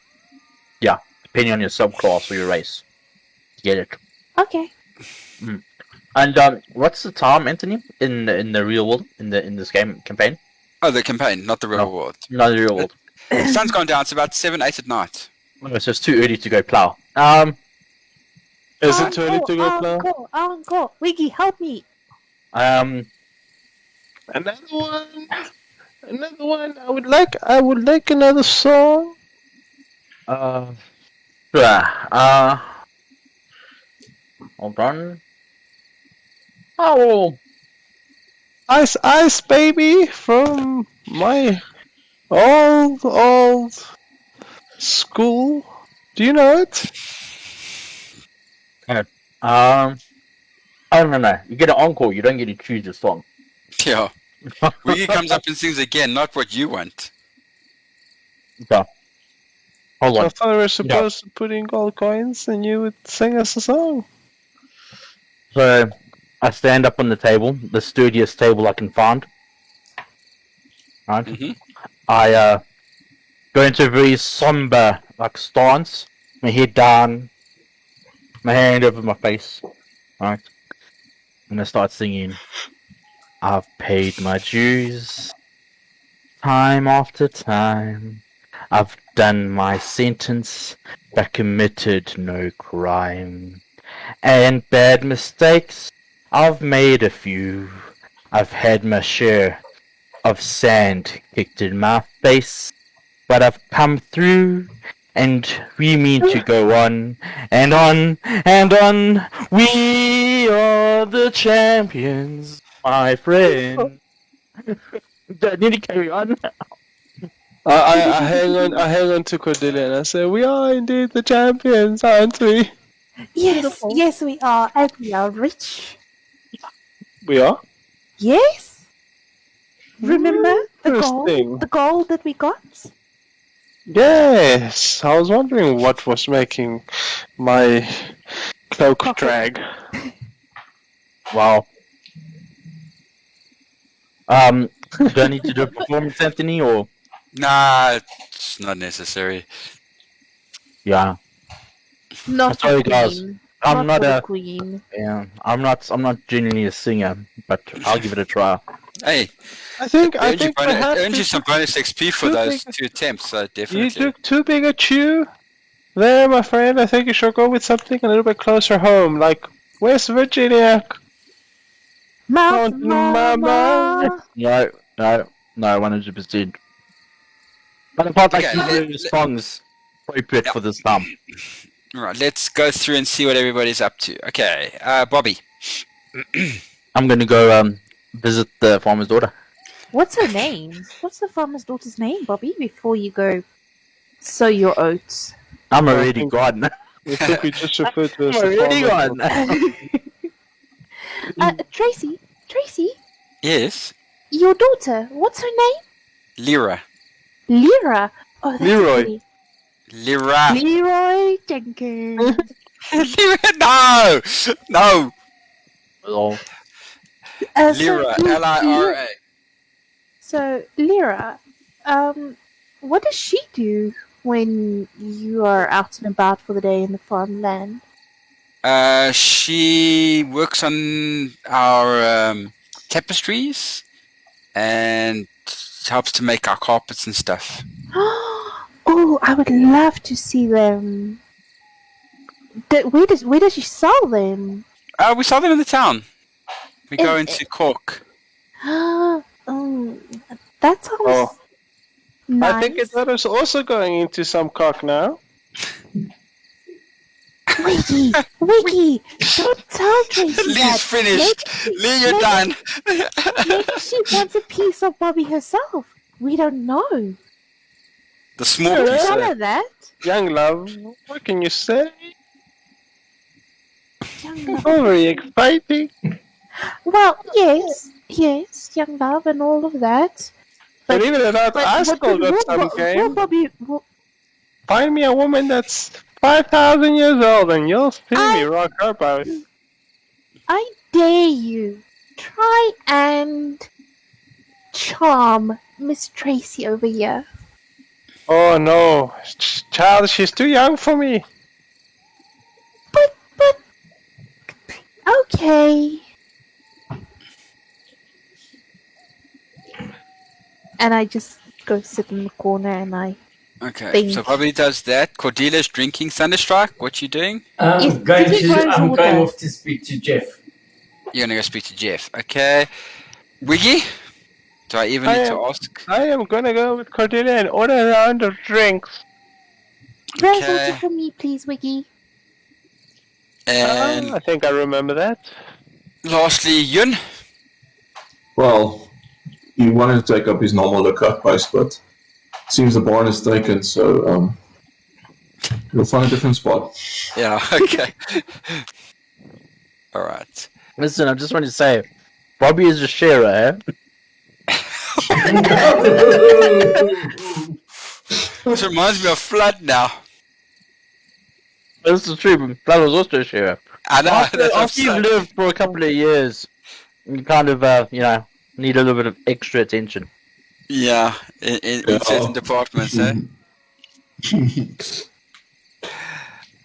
yeah, depending on your subclass or your race, you get it. Okay. And what's the time, Anthony, in the real world, in this game campaign? Oh, the campaign, not the real world. Not the real world. The sun's gone down. It's about 7, 8 at night. Okay, so it's too early to go plow. Is it too early to go plow? Encore. Wiggy, help me. Another one. I would like another song. Yeah. Hold on. Oh. Ice Ice Baby from my old school. Do you know it? I don't know. You get an encore. You don't get to choose your song. Yeah. Wiggy comes up and sings again, not what you want. Okay. Hold I on. thought we were supposed to put in gold coins and you would sing us a song. So I stand up on the table, the sturdiest table I can find. Right. Mm-hmm. I go into a very somber stance. My head down, my hand over my face. Right. And I start singing. I've paid my dues, time after time. I've done my sentence, but committed no crime. And bad mistakes, I've made a few. I've had my share of sand kicked in my face, but I've come through, and we mean to go on, and on, and on. We are the champions, my friend. Do I need to carry on? I hang on to Cordelia and I say, we are indeed the champions, aren't we? Yes, we are, and we are rich. We are? Yes. Remember Interesting. the gold that we got? Yes, I was wondering what was making my cloak drag. Wow. Do I need to do a performance, Anthony, or? Nah, it's not necessary. Yeah. Not Sorry, the guys. queen. I'm not for the a queen. yeah. I'm not genuinely a singer, but I'll give it a try. Hey, I think earned you some bonus XP for too those big. 2 attempts, so You definitely. took too big a chew there, my friend. I think you should go with something a little bit closer home, like West Virginia. Mountain Mama. No, 100%. But apart like Okay, these songs appropriate for this time. Alright, let's go through and see what everybody's up to. Okay, Bobby. I'm gonna go visit the farmer's daughter. What's her name? What's the farmer's daughter's name, Bobby? Before you go sow your oats. I'm I already think- gone. I think we just referred to as I'm the already farmer. gone. Tracy, Yes, your daughter. What's her name? Lyra. Lyra. Oh, that's Leroy. pretty. Lyra. Leroy Jenkins. No! No! Oh, Lyra. Lyra. So, Lyra, what does she do when you are out and about for the day in the farmland? She works on our tapestries and helps to make our carpets and stuff. Oh, I would love to see them. Where does she sell them? We sell them in the town. We go In- into Cork. That sounds Oh. nice. I think it is also going into some cock now. Wiki, don't tell Tracy Lee's that. finished. Lee, you're done. Maybe she wants a piece of Bobby herself. We don't know. The small Yeah. piece. Tell her that. Young love, what can you say? Young love. Oh, very exciting. Well, yes, young love and all of that. Believe it or not, I what still got some what game. Bobby, Find me a woman that's 5,000 years old and you'll see me rock her boat. I dare you. Try and charm Miss Tracy over here. Oh no, child, she's too young for me. But, okay. And I just go sit in the corner and I Okay, Think. so Bobby does that. Cordelia's drinking Thunderstrike. What you doing? I'm Is going it going I'm to going the- off to speak to Jeff. You're gonna go speak to Jeff. Okay. Wiggy? Do I even I need to am- ask? I am gonna go with Cordelia and order a round of drinks. Rose, Okay. order for me, please, Wiggy. And I think I remember that. lastly, Yun. Well, he wanted to take up his normal liquor price, but seems the barn is taken, so we'll find a different spot. Yeah, okay. Alright. listen, I just want to say, Bobby is a sharer, eh? This reminds me of Flood now. This is true, but that was also a sharer. I know. After, that's what I'm after you've saying. lived for a couple of years, you kind of, need a little bit of extra attention. Yeah, in certain departments, eh?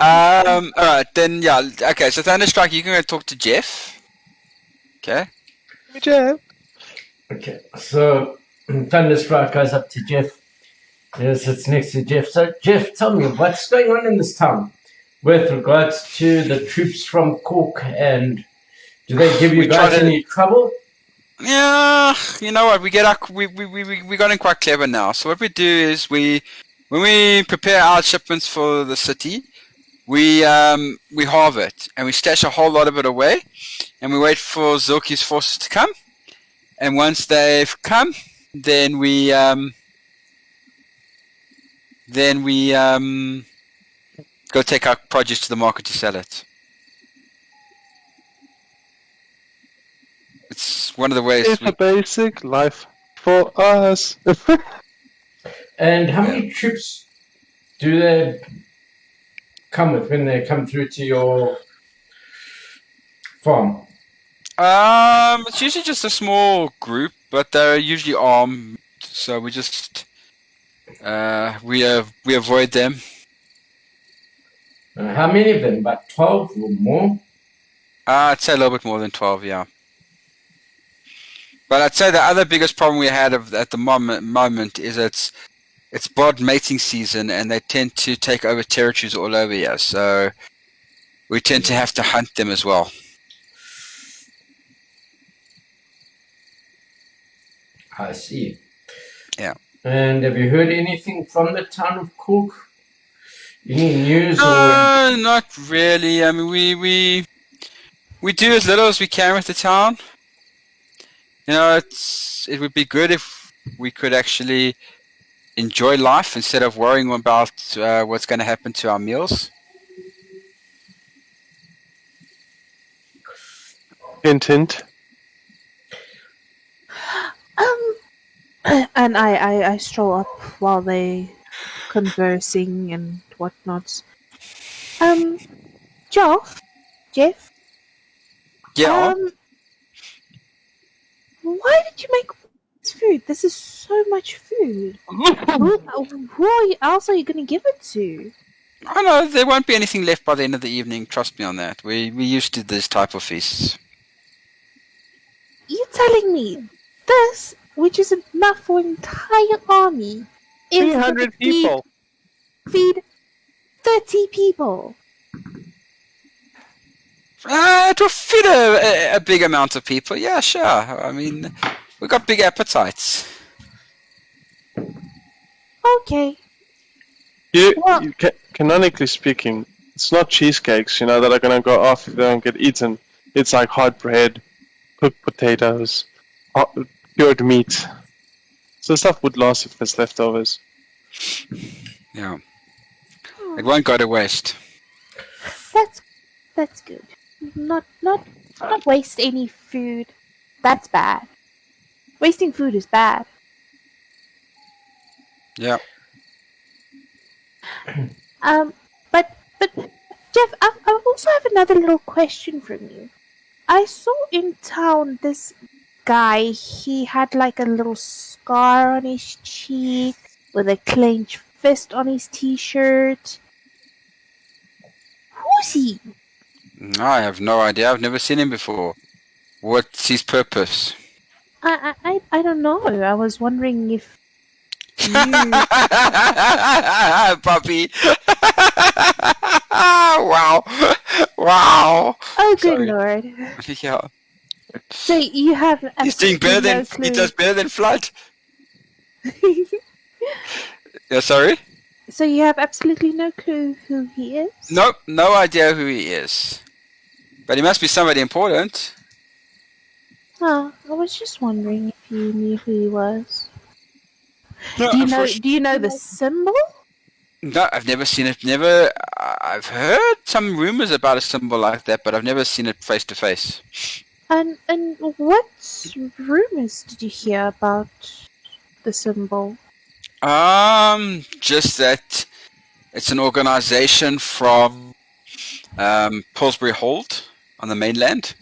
Alright, then, yeah. Okay, so Thunderstrike, you can go talk to Jeff. Okay. Jeff. Okay, so Thunderstrike goes up to Jeff. He sits next to Jeff. So, Jeff, tell me, what's going on in this town with regards to the troops from Cork, and do they give you We try guys to- any trouble? Yeah, you know what? We got in quite clever now. So what we do is when we prepare our shipments for the city, we halve it and we stash a whole lot of it away, and we wait for Zilki's forces to come. And once they've come, then we go take our produce to the market to sell it. It's one of the ways. It's a basic life for us. And how many troops do they come with when they come through to your farm? It's usually just a small group, but they're usually armed, so we just we avoid them. How many of them? About 12 or more? I'd say a little bit more than 12, yeah. But I'd say the other biggest problem we had at the moment is it's bod mating season, and they tend to take over territories all over here. So we tend to have to hunt them as well. I see. Yeah. And have you heard anything from the town of Cork? Any news or? No, not really. I mean, we do as little as we can with the town. You know, it would be good if we could actually enjoy life instead of worrying about what's going to happen to our meals. Hint, hint. And I stroll up while they conversing and whatnot. Jeff? Yeah. Why did you make this food? This is so much food. Who else are you going to give it to? I know there won't be anything left by the end of the evening. Trust me on that. We used to this type of feasts. You're telling me this, which is enough for an entire army, is 300 people. Feed 30 people. It will feed a big amount of people. Yeah, sure. I mean, we've got big appetites. Okay. Canonically speaking, it's not cheesecakes, that are gonna go off if they don't get eaten. It's like hot bread, cooked potatoes, cured meat. So stuff would last if there's leftovers. Yeah. It won't go to waste. That's good. Not waste any food. That's bad. Wasting food is bad. Yeah. But Jeff, I also have another little question from you. I saw in town this guy. He had like a little scar on his cheek with a clenched fist on his t-shirt. Who's he? I have no idea. I've never seen him before. What's his purpose? I don't know. I was wondering if you... Puppy. Wow. Wow. Oh, good Sorry. lord. Yeah. So you have He's doing better absolutely than no clue. he does better than Flood. Yeah, sorry? So you have absolutely no clue who he is? Nope, no idea who he is. But he must be somebody important. Oh, I was just wondering if you knew who he was. No, Do you know the symbol? No, I've never seen it. I've heard some rumors about a symbol like that, but I've never seen it face to face. And what rumors did you hear about the symbol? Just that it's an organization from Pillsbury Hold on the mainland.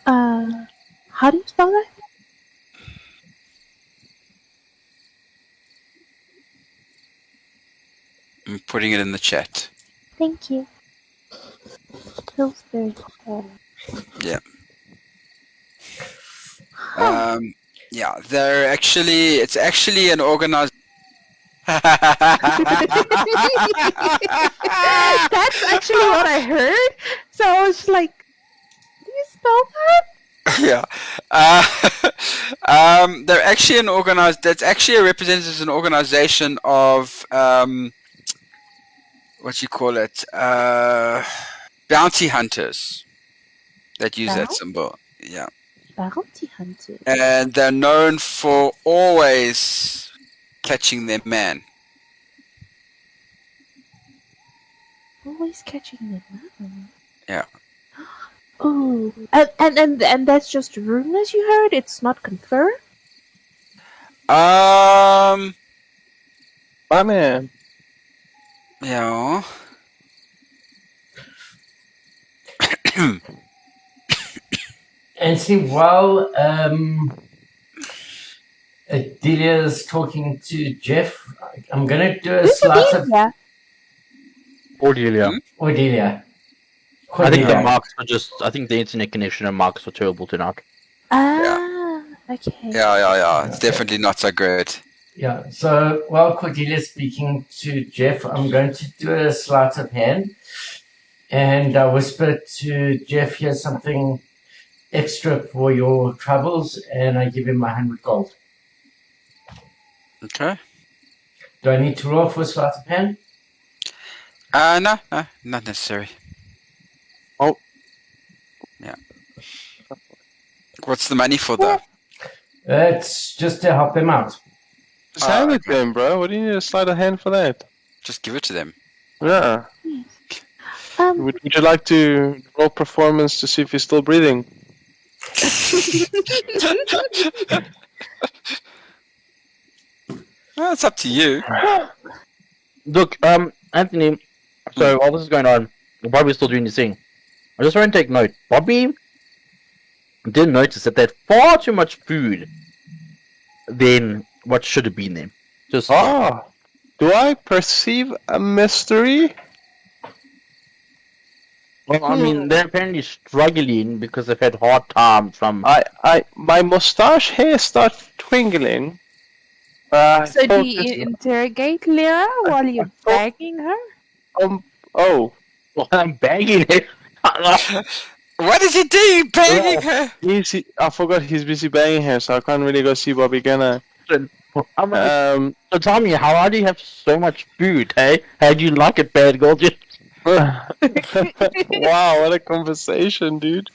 How do you spell that? I'm putting it in the chat. Thank you. Pillsbury Hall. Yeah. Yeah, it's actually an organization. That's actually what I heard. So I was like, "Do you spell that?" Yeah. They're actually that's actually represented as an organization of what you call it, bounty hunters that use that symbol. Yeah. Bounty hunters. And they're known for always catching their man. Always catching them. Yeah. Oh, and that's just rumors you heard. It's not confirmed. My man. Yeah. And see, while Delia's talking to Jeff, I'm going to do a Who's slice of... Adelia? Cordelia. Cordelia. I think the Cordelia. marks were I think the internet connection and marks were terrible tonight. Ah. Okay. Yeah. It's definitely not so good. Yeah, so while Cordelia's speaking to Jeff, I'm going to do a sleight of hand and whisper to Jeff, here's something extra for your troubles, and I give him 100 gold. Okay. Do I need to roll for a sleight of hand? No, not necessary. Oh. Yeah. What's the money for, though? It's just to help him out. Just hand it to him, bro. What do you need a sleight of hand for that? Just give it to them. Yeah. Um, Would you like to roll performance to see if he's still breathing? Well, it's up to you. Look, Anthony. So while this is going on, Bobby's still doing his thing. I just want to take note. Bobby did notice that they had far too much food than what should have been there. Just Do I perceive a mystery? well, I mean, they're apparently struggling because they've had hard times from. My mustache hair starts twinkling. so do you interrogate Lyra while you're begging her? Oh. I'm bagging it. What is he doing? Banging her? I forgot he's busy banging her, so I can't really go see Bobby, can I? I'm like, so tell me, how do you have so much food, hey? How do you like it, Bad Golden? Wow, what a conversation, dude.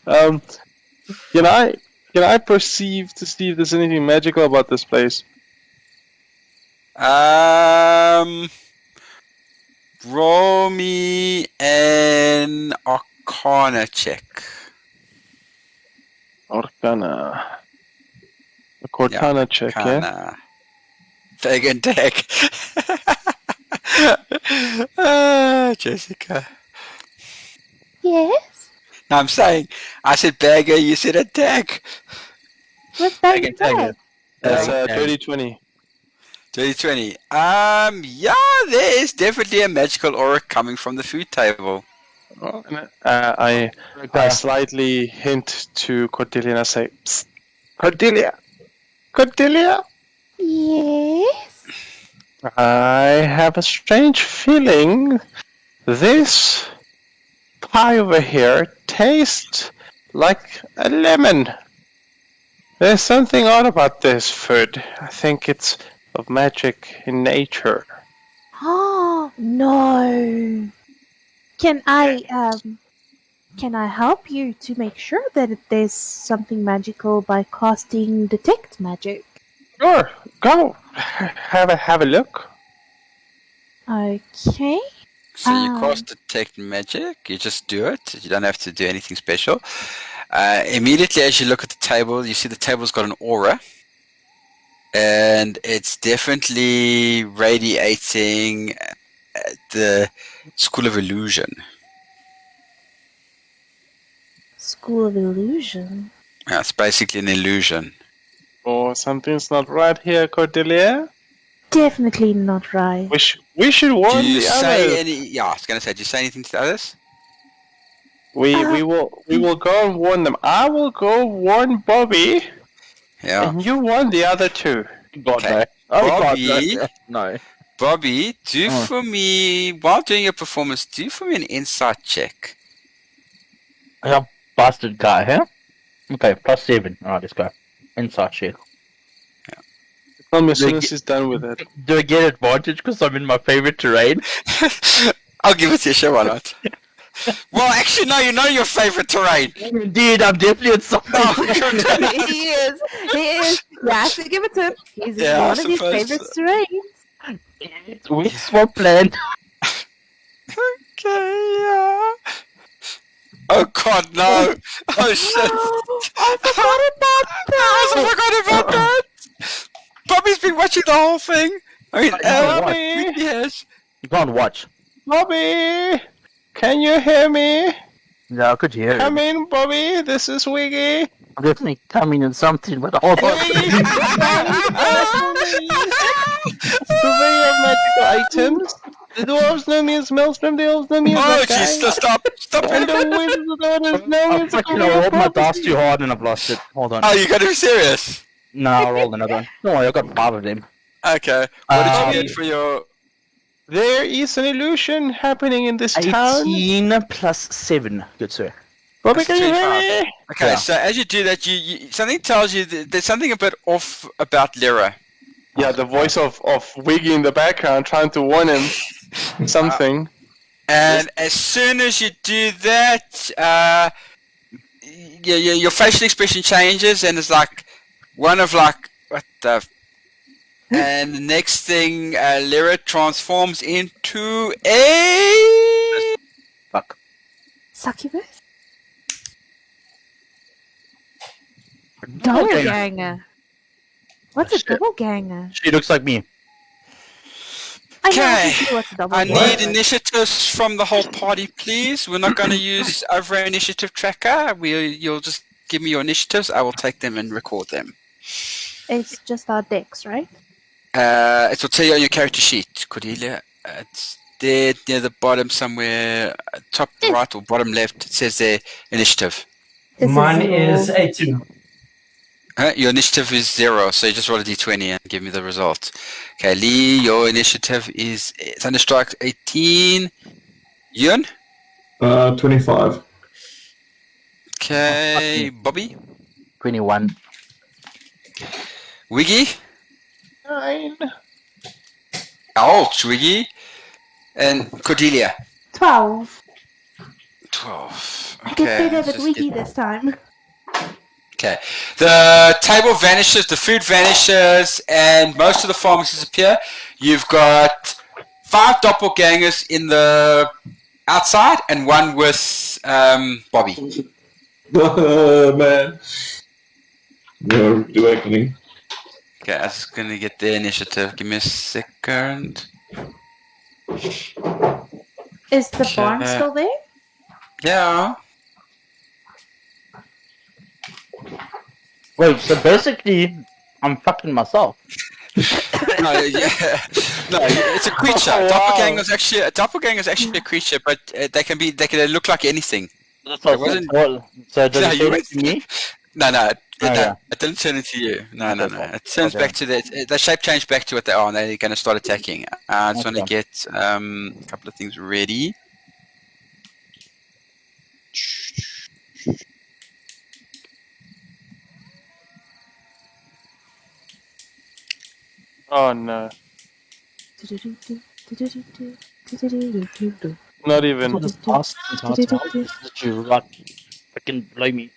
Can I perceive to see if there's anything magical about this place? Roll me an Arcana check. Arcana. A Cortana check, yeah? Arcana. Pagan deck. Jessica. Yes. No, I'm saying, I said bagger, you said attack. What's I that? can tell you. That's Yeah. 30-20. 2020. Yeah, there is definitely a magical aura coming from the food table. I slightly hint to Cordelia and I say, Psst, Cordelia! Cordelia! Yes. I have a strange feeling this pie over here tastes like a lemon. There's something odd about this food. I think it's of magic in nature. Oh no. Can I help you to make sure that there's something magical by casting detect magic? Sure, go have a look. Okay. So you cast detect magic, you just do it. You don't have to do anything special. Immediately as you look at the table, you see the table's got an aura. And it's definitely radiating the School of Illusion. School of Illusion. Yeah, it's basically an illusion. Oh, something's not right here, Cordelia. Definitely not right. We should warn Do you the say others. any? Yeah, I was gonna say. Do you say anything to the others? We will go and warn them. I will go warn Bobby, Yeah. and you warn the other two. God, Okay. no. Bobby. God, no. Bobby, do for me while doing your performance. Do for me an insight check. Yeah, bastard guy, huh? Okay, +7. Alright, let's go. Inside shit. Tell me as soon as he's done with it. Do I get advantage because I'm in my favorite terrain? I'll give it to you. Sure, why not? Well, actually, no. You know your favorite terrain. Indeed, I'm definitely at something. He is. You have to give it to him. He's in Yeah, I one of his suppose favorite so. terrains. We swap land. Okay. Yeah. Oh God, no! Oh shit! I forgot about that. I forgot about that. Bobby's been watching the whole thing. I mean, Bobby, yes. You can't watch. Bobby, can you hear me? Yeah, I could hear Come it. in, Bobby. This is Wiggy. I'm definitely coming in something, but hold on. Survey of magical items. The dwarves know me as Maelstrom, the elves know me as Oh, that guy. jeez, stop And it. the wizards know me I as fucking rolled my dice too hard and I've lost it. Hold on. Oh, you gotta be serious. No, I rolled another one. Don't worry, I got 5 of them. Okay. What did you Um, get for your... There is an illusion happening in this town. 18 plus 7, good sir. Bobby, That's can you 25. hear me? Okay, Yeah. so as you do that, you something tells you that there's something a bit off about Lyra. Yeah, the voice of Wiggy in the background trying to warn him something. And as soon as you do that, your facial expression changes, and it's like one of like what the. And the next thing, Lyra transforms into a Fuck. Succubus? Doppelganger. What's a Shit. doppelganger? She looks like me. I know Okay. obviously what's a I doppelganger. need initiatives from the whole party, please. We're not going to use over initiative tracker. You'll just give me your initiatives. I will take them and record them. It's just our decks, right? It will tell you on your character sheet, Cordelia. It's there near the bottom somewhere, top Yes. right or bottom left. It says there initiative. This Mine your- is 18. Your initiative is 0, so you just roll a d20 and give me the result. Okay, Lee, your initiative is Thunderstrike 18. Ewan? 25. Okay, Bobby? 21. Wiggy? 9. Ouch, Wiggy. And Cordelia? 12. 12. I did better let's than just Wiki get- this time. Okay. The table vanishes, the food vanishes, and most of the pharmacies appear. You've got 5 doppelgangers in the outside and 1 with Bobby. Man. No, awakening. Okay, I'm just gonna get the initiative. Give me a second. Is the barn Okay. still there? Yeah. Wait, so basically, I'm fucking myself. No, yeah. No, it's a creature. Oh, wow. Doppelganger is actually a creature, but they can look like anything. That's It wasn't- So does No, it you turn went- into me? No, yeah. it didn't turn into you. No. Okay. It turns Okay. back to the shape changed back to what they are, and they're going to start attacking. I just want to Okay. get a couple of things ready. Oh no. Not even. What is past that you right fucking blow me?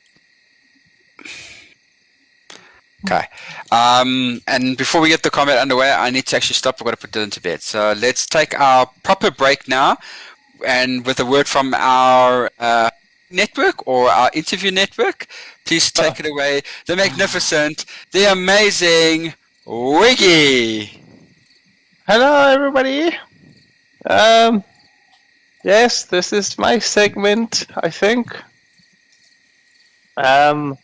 Okay. And before we get the combat underway, I need to actually stop. I've got to put Dylan to bed. So let's take our proper break now, and with a word from our network or our interview network, please take it away. The magnificent, the amazing Wiggy. Hello, everybody. Yes, this is my segment, I think. I'm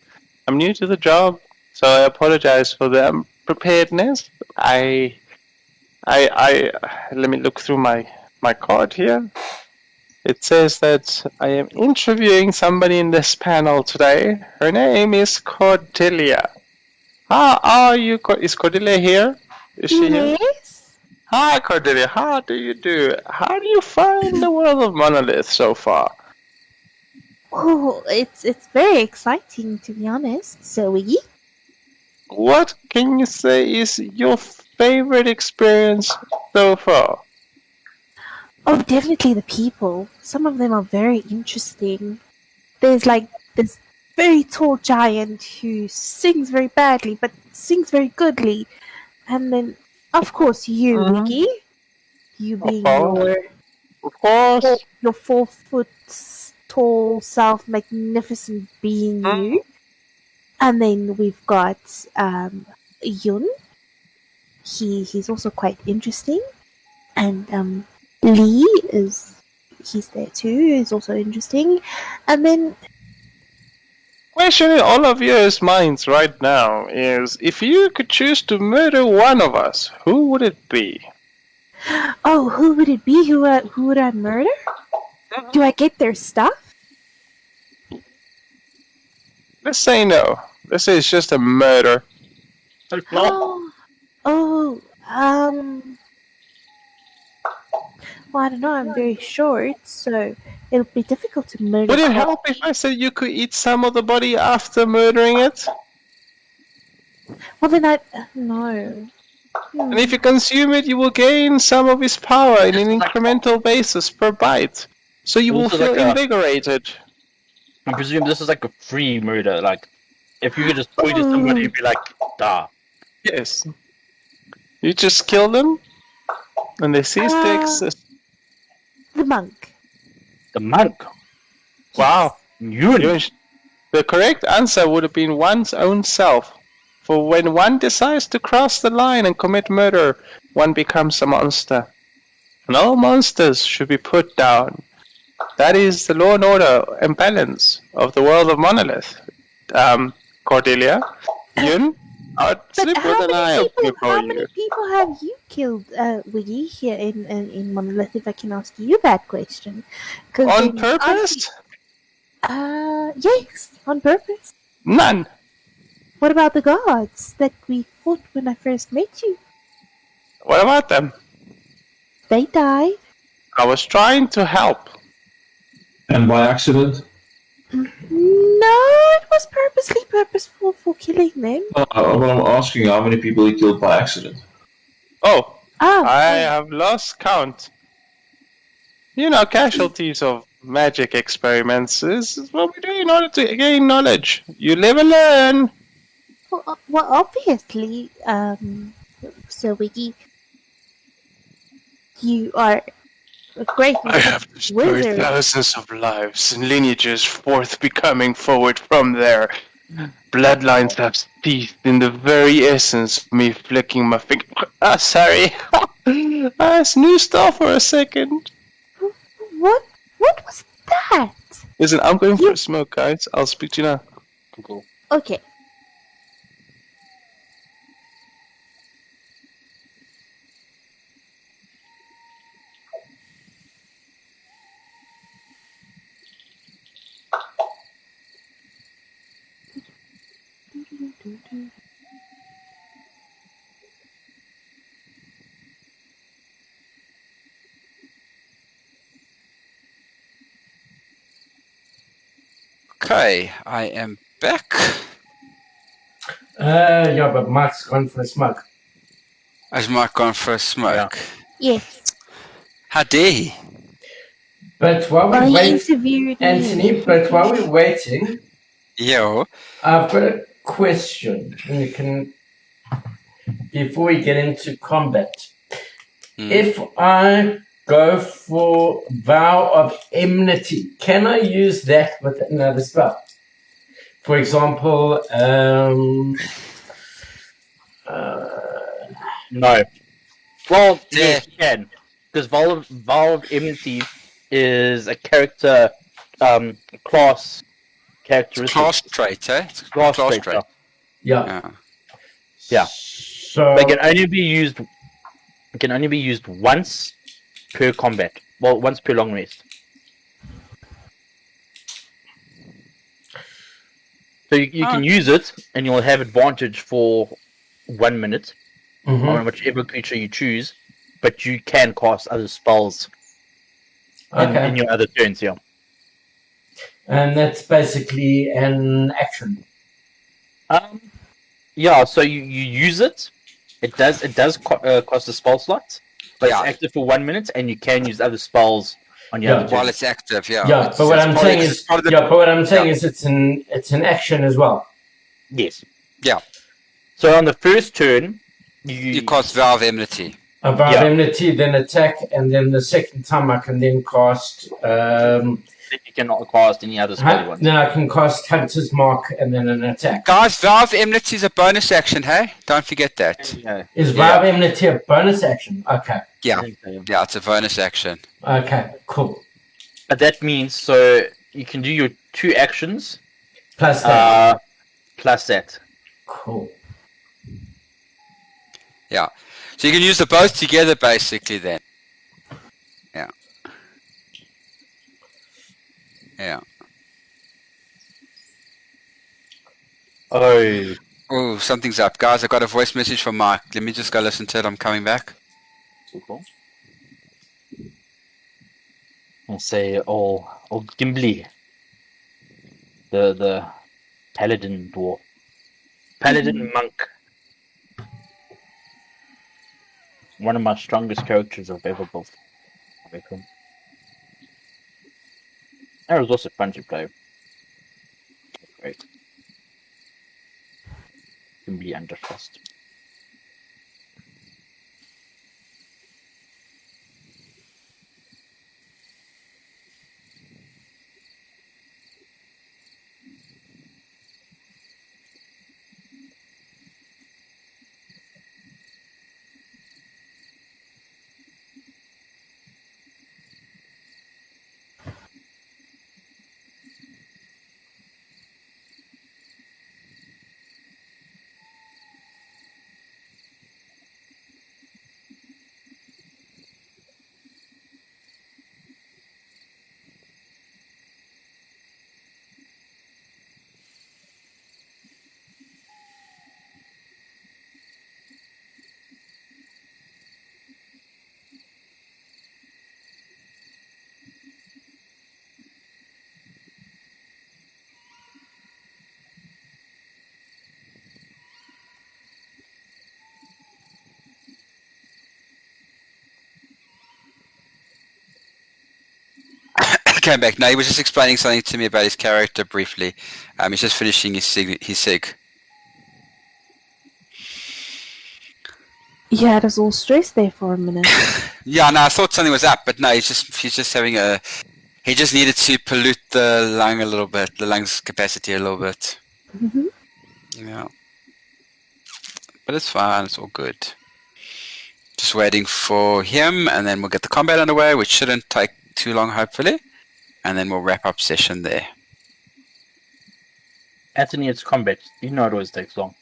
new to the job, so I apologize for the unpreparedness. I let me look through my card here. It says that I am interviewing somebody in this panel today. Her name is Cordelia. How are you? Is Cordelia here? Is she here? Yes. Hi, Cordelia. How do you do? How do you find the world of Monolith so far? Oh, it's very exciting to be honest. So Wiggy? What can you say is your favorite experience so far? Oh, definitely the people. Some of them are very interesting. There's like this very tall giant who sings very badly but sings very goodly. And then, of course, you, Mhm. Wiggy. You being course. Of course. your 4 foot tall self, magnificent being you. And then we've got Yun. He's also quite interesting. And Lee he's there too, is also interesting. And then Question in all of yours minds right now is, if you could choose to murder one of us, who would it be? Oh, who would it be? Who would I murder? Do I get their stuff? Let's say no. Let's say it's just a murder. Oh, well, I don't know. I'm very short, so it'll be difficult to murder. Would it help if I said you could eat some of the body after murdering it? Well, then no. And if you consume it, you will gain some of his power in an incremental basis per bite. So you will Also feel like a- invigorated. I presume this is like a free murder. Like, if you could just poison somebody and be like, "Da." Yes. You just kill them, and they cease to exist. The monk. The monk. Wow. You. The correct answer would have been one's own self. For when one decides to cross the line and commit murder, one becomes a monster. And all monsters should be put down. That is the law and order and balance of the world of Monolith. Cordelia, Yun, I'll sleep with an eye open for how you. many people have you killed, Wiggy, here in Monolith? If I can ask you that question. 'Cause On then purpose? Yes, on purpose. None. What about the gods that we fought when I first met you? What about them? They died. I was trying to help. And by accident? No, it was purposeful for killing them. But I'm asking how many people he killed by accident. Oh, Oh, I have lost count. You know, casualties of magic experiments is what we do in order to gain knowledge. You live and learn. well, obviously, Sir Wiggy, you are a great I have destroyed wizard. thousands of lives and lineages forth becoming forward from there. Bloodlines have ceased in the very essence of me flicking my finger. Sorry. I snoozed off for a second. What was that? Listen, I'm going for a smoke, guys. I'll speak to you now. Cool. Okay. Okay, I am back. Yeah, but Mike's gone for a smoke. Has Mike gone for a smoke? Yes. How dare he? But while Well, we he wait, interviewed me. Anthony, but while we're waiting, Yo. I've got a question. And you can, before we get into combat, if I go for Vow of Enmity, can I use that with another spell? For example, No. Well, Yeah. yes, you can. Because Vow of Enmity is a character class characteristic. Class trait, eh? It's a Class class trait, trait. yeah. Yeah. Yeah. So They can only be used. It can only be used once per combat. Well, once per long rest. So you can use it, and you'll have advantage for 1 minute on whichever creature you choose. But you can cast other spells in your other turns. Yeah. and that's basically an action. Yeah. So you use it. It does cost a spell slot, but Yeah. it's active for 1 minute, and you can use other spells on your Yeah. other While turns. it's active, yeah. Yeah, It's- but what it's I'm part saying of- is, it's part of the- it's an action as well. Yes. Yeah. So on the first turn, You cast Vow of Enmity. About Yeah. enmity, then attack, and then the second time I can then cast. you cannot cast any other spell you want. Then I can cast Hunter's Mark and then an attack. Guys, Vow of Enmity is a bonus action, hey? Don't forget that. Yeah. Is Vow of Enmity a bonus action? Okay. Yeah. I think so, yeah. Yeah, it's a bonus action. Okay, cool. But that means so you can do your 2 actions Plus that. plus that. Cool. So you can use the both together, basically. Then. Yeah. Yeah. Oh, Oh, something's up, guys. I got a voice message from Mike. Let me just go listen to it. I'm coming back. cool. I'll say old Gimli, the paladin dwarf, paladin monk. One of my strongest characters I've ever built. I reckon. That was also fun to play. Great. Gimli under trust. Came back. No, he was just explaining something to me about his character briefly. He's just finishing his sig. You had us all stressed there for a minute. Yeah, no, I thought something was up, but no, he's just having a. He just needed to pollute the lung a little bit, the lungs capacity a little bit. Mhm. Yeah, but it's fine. It's all good. Just waiting for him, and then we'll get the combat underway, which shouldn't take too long, hopefully, and then we'll wrap up session there. Anthony, it's combat. You know it always takes long.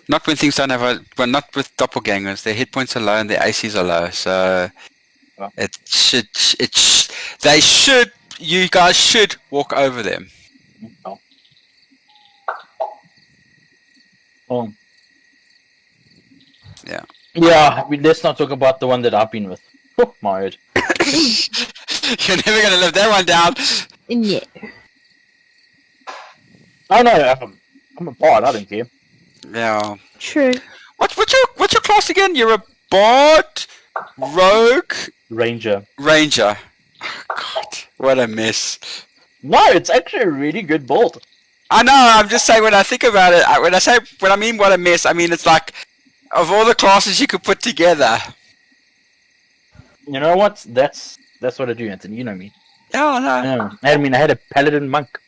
Not when things don't have a. Well, not with doppelgangers. Their hit points are low and their ACs are low, so Well. it should. They should. You guys should walk over them. Oh. Oh. Yeah. Yeah, let's not talk about the one that I've been with. Oh, my head. You're never gonna live that one down. Yeah. Oh no, I'm a bard, I don't care. Yeah. True. What's your class again? You're a bard, rogue, Ranger. ranger. Oh, God, what a mess. No, it's actually a really good build. I know. I'm just saying when I think about it. When I mean what a mess, I mean it's like of all the classes you could put together. You know what? That's what I do, Anthony. You know me. Yeah, no. I mean, I had a paladin monk.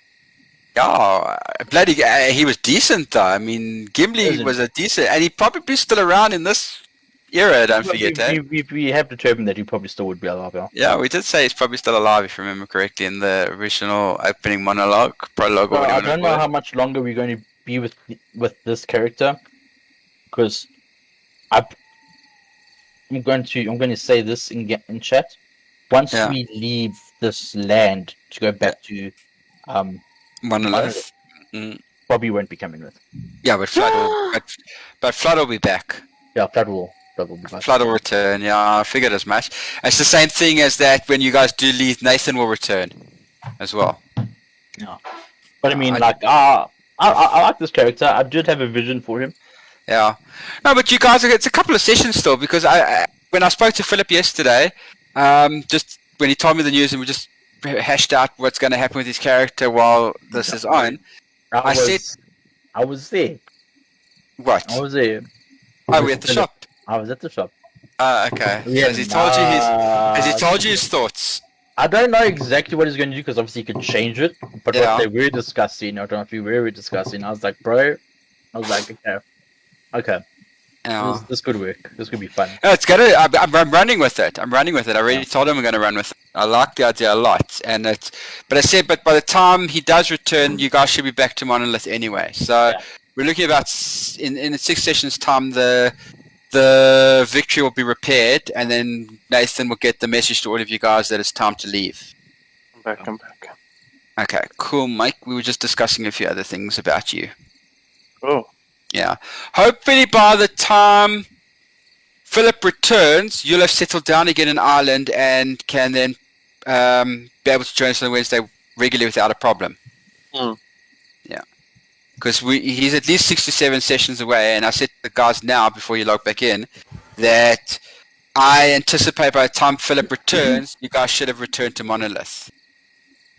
Yeah, bloody. He was decent though. I mean, Gimli was a decent, and he probably still around in this era. Don't forget that. We have determined that he probably still would be alive. Yeah. Yeah, we did say he's probably still alive, if you remember correctly, in the original opening monologue, prologue. Or Well, I whatever don't you know wanna how call much longer we're going to be with this character, because I'm going to say this in chat. Once Yeah. we leave this land to go back to it. Monolith. Bobby won't be coming with. Yeah, but Flood will be back. Yeah, Flood will be back. Flood will return. Yeah, I figured as much. It's the same thing as that when you guys do leave. Nathan will return, as well. Yeah. But I mean, I- I like this character. I did have a vision for him. Yeah. No, but you guys, it's a couple of sessions still because when I spoke to Philip yesterday, just when he told me the news and we just hashed out what's going to happen with his character while this is on. I said- I was there. What? I was there. Oh, we're at the shop. I was at the shop. Okay. So has he told you his thoughts? I don't know exactly what he's going to do because obviously he could change it. But Yeah. what they were discussing, I don't know if we were discussing. I was like, okay, Yeah. this could work. This could be fun. No, it's gonna. I'm running with it. I already told him I'm gonna run with it. I like the idea a lot, but I said, but by the time he does return, you guys should be back to Monolith anyway. So Yeah. we're looking about in 6 sessions time. The the victory will be repaired, and then Nathan will get the message to all of you guys that it's time to leave. I'm back. Okay, cool, Mike. We were just discussing a few other things about you. Oh, Yeah. Hopefully by the time Philip returns, you'll have settled down again in Ireland and can then be able to join us on Wednesday regularly without a problem. Mm. Yeah. Because he's at least 6 to 7 sessions away, and I said to the guys now, before you log back in, that I anticipate by the time Philip returns, you guys should have returned to Monolith.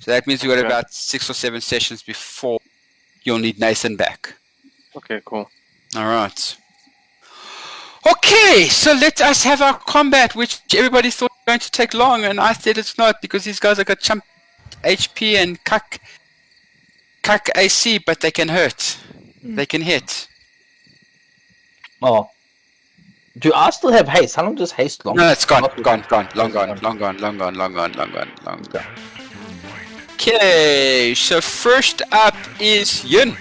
So that means we've got Okay. about 6 or 7 sessions before you'll need Nathan back. okay, cool. All right. Okay, so let us have our combat, which everybody thought was going to take long, and I said it's not because these guys have got chump HP and cuck AC, but they can hurt. They can hit. Oh. Do I still have haste? How long does haste long? No, it's gone, long gone. Okay, so first up is Yun.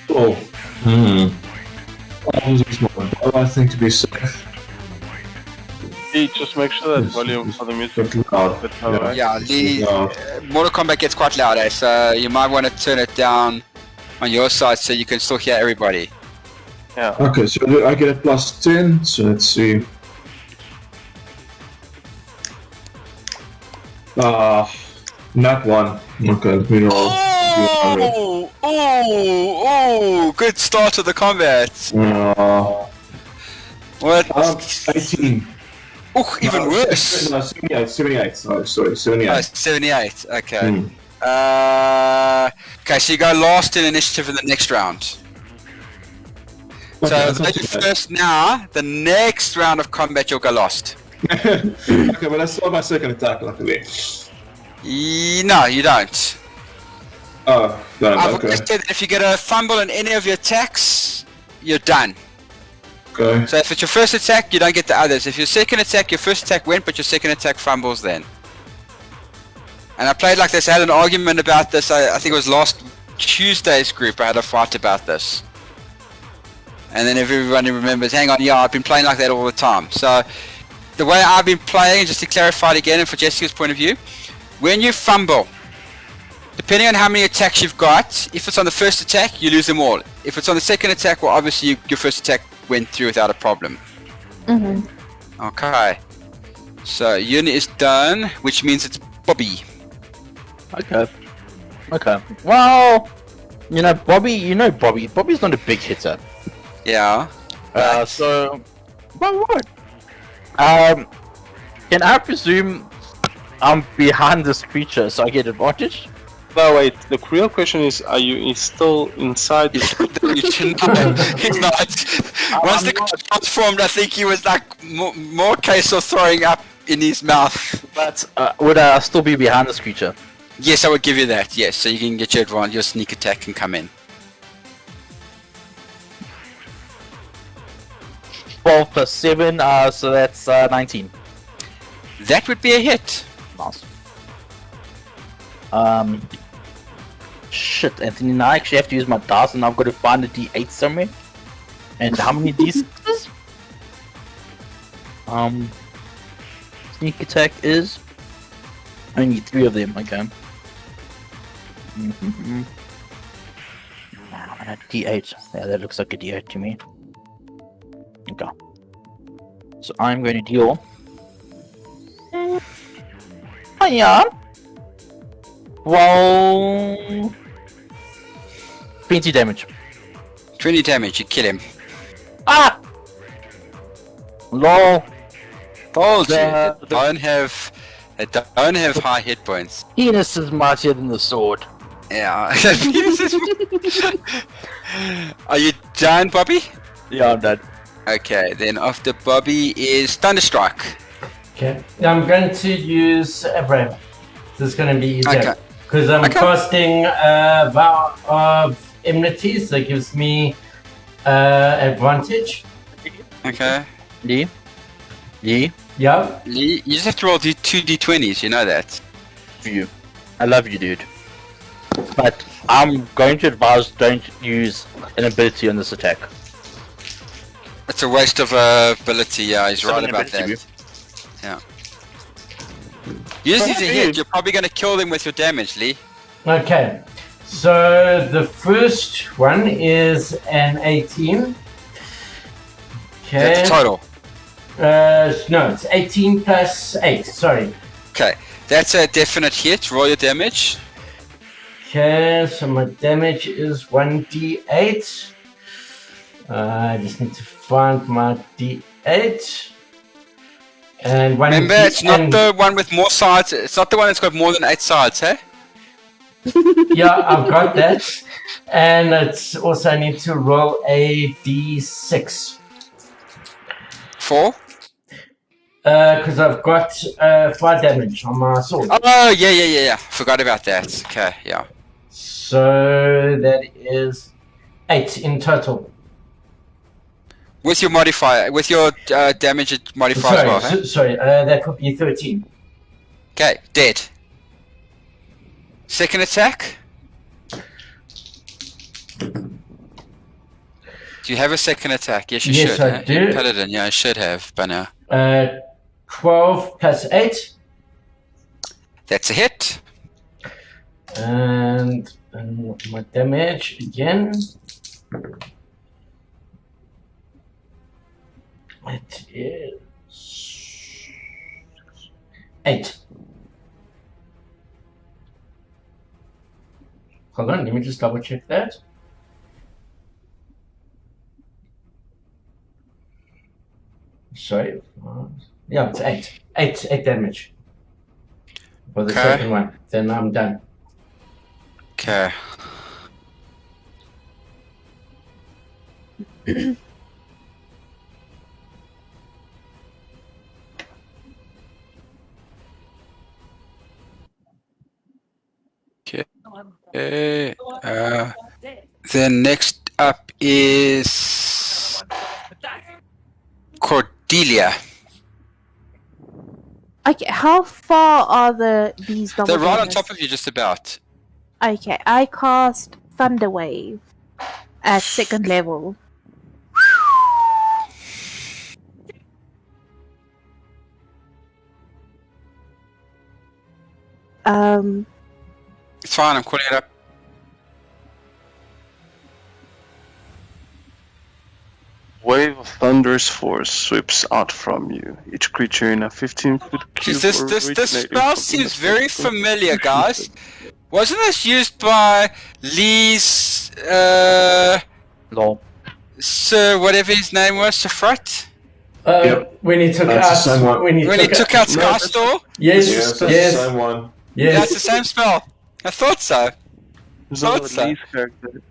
Oh. I'll use my bow, I think, to be safe. Hey, just make sure that volume for the music But loud. is alright. Yeah, the Loud. Mortal Kombat gets quite loud, so you might want to turn it down on your side so you can still hear everybody. Yeah. Okay, so I get a plus 10, so let's see. Not one. Okay, let me roll. Oh, good start to the combat. What? 18. Oh, even worse. No, 78. Sorry, 78. Oh, 78, okay. Hmm. Okay, so you go last in initiative in the next round. Okay, So that's the not lady too bad. first now, the next round of combat you'll go lost. Okay, but I still have my second attack, luckily. No, you don't. Oh, no, I've okay. always said that if you get a fumble in any of your attacks, you're done. Okay. So if it's your first attack, you don't get the others. If your second attack, your first attack went, but your second attack fumbles then. And I played like this. I had an argument about this. I think it was last Tuesday's group. I had a fight about this. And then everybody remembers, hang on, yeah, I've been playing like that all the time. So the way I've been playing, just to clarify it again, and for Jessica's point of view, when you fumble, depending on how many attacks you've got, if it's on the first attack, you lose them all. If it's on the second attack, well, obviously your first attack went through without a problem. Mm-hmm. Okay. So Yun is done, which means it's Bobby. Okay. Well, Bobby. Bobby's not a big hitter. Yeah. So, what? Can I presume I'm behind this creature, so I get advantage? No, wait, the real question is, are you still inside the... He's not. Once the creature transformed, I think he was like more case of throwing up in his mouth. But would I still be behind this creature? Yes, I would give you that. Yes, so you can get your advantage. Your sneak attack can come in. 12 plus 7, so that's 19. That would be a hit. Nice. Shit, Anthony, now I actually have to use my dice and I've got to find a D8 somewhere. And how many D6s? Sneak attack is only 3 of them, okay. D8. Yeah, that looks like a D8 to me. Okay. So I'm going to deal. Yeah. Well, 20 damage. 20 damage. You kill him. Ah! Lol. Told you. The- They don't have high hit points. Penis is mightier than the sword. Yeah. Are you done, Bobby? Yeah, I'm dead. Okay, then after Bobby is Thunderstrike. Okay. I'm going to use a Brave. This is going to be easier. Okay. Because I'm Okay. casting a Vow of Enmity, so it gives me advantage. Okay. Lee? Yeah. You just have to roll 2 d20s, you know that. You. I love you, dude. But I'm going to advise don't use an ability on this attack. It's a waste of ability. Yeah, he's right Seven about ability, that. Yeah. You just need to hit. You're probably going to kill them with your damage, Lee. Okay, so the first one is an 18. Okay. That's the total. No, it's 18 plus 8, sorry. Okay, that's a definite hit. Roll your damage. Okay, so my damage is 1d8. I just need to find my d8. And one. Remember, it's not the one with more sides. It's not the one that's got more than 8 sides, hey? Yeah, I've got that. And it's also I need to roll a d6. 4? Because I've got 5 damage on my sword. Oh, yeah. Forgot about that. Okay, yeah. So that is 8 in total. With your modifier, with your damage modifier as well, hey? Sorry, that would be 13. Okay, dead. Second attack? Do you have a second attack? Yes, you Yes, should. I do. Paladin, yeah, I should have by now. 12 plus 8. That's a hit. And my damage again. It is 8. Hold on, let me just double check that. Sorry. Yeah, it's 8. 8 damage. For the Okay. second one. Then I'm done. Okay. Okay. Then next up is Cordelia. Okay, how far are these double They're right on damage? top of you, just about. Okay, I cast Thunder Wave at 2nd level. It's fine. I'm calling it up. Wave of thunderous force sweeps out from you. Each creature in a 15-foot cube. Jeez, this originating spell from seems the very center familiar, of guys. the Wasn't this used by Lee's Lol. Sir, whatever his name was, Safrat? Yep. When he took That's the out same one. when he When he took took out Skystor? Yes, Yes, that's the yes, same one. yes. That's the same spell. I thought so. There's also Thought so. Lee's character.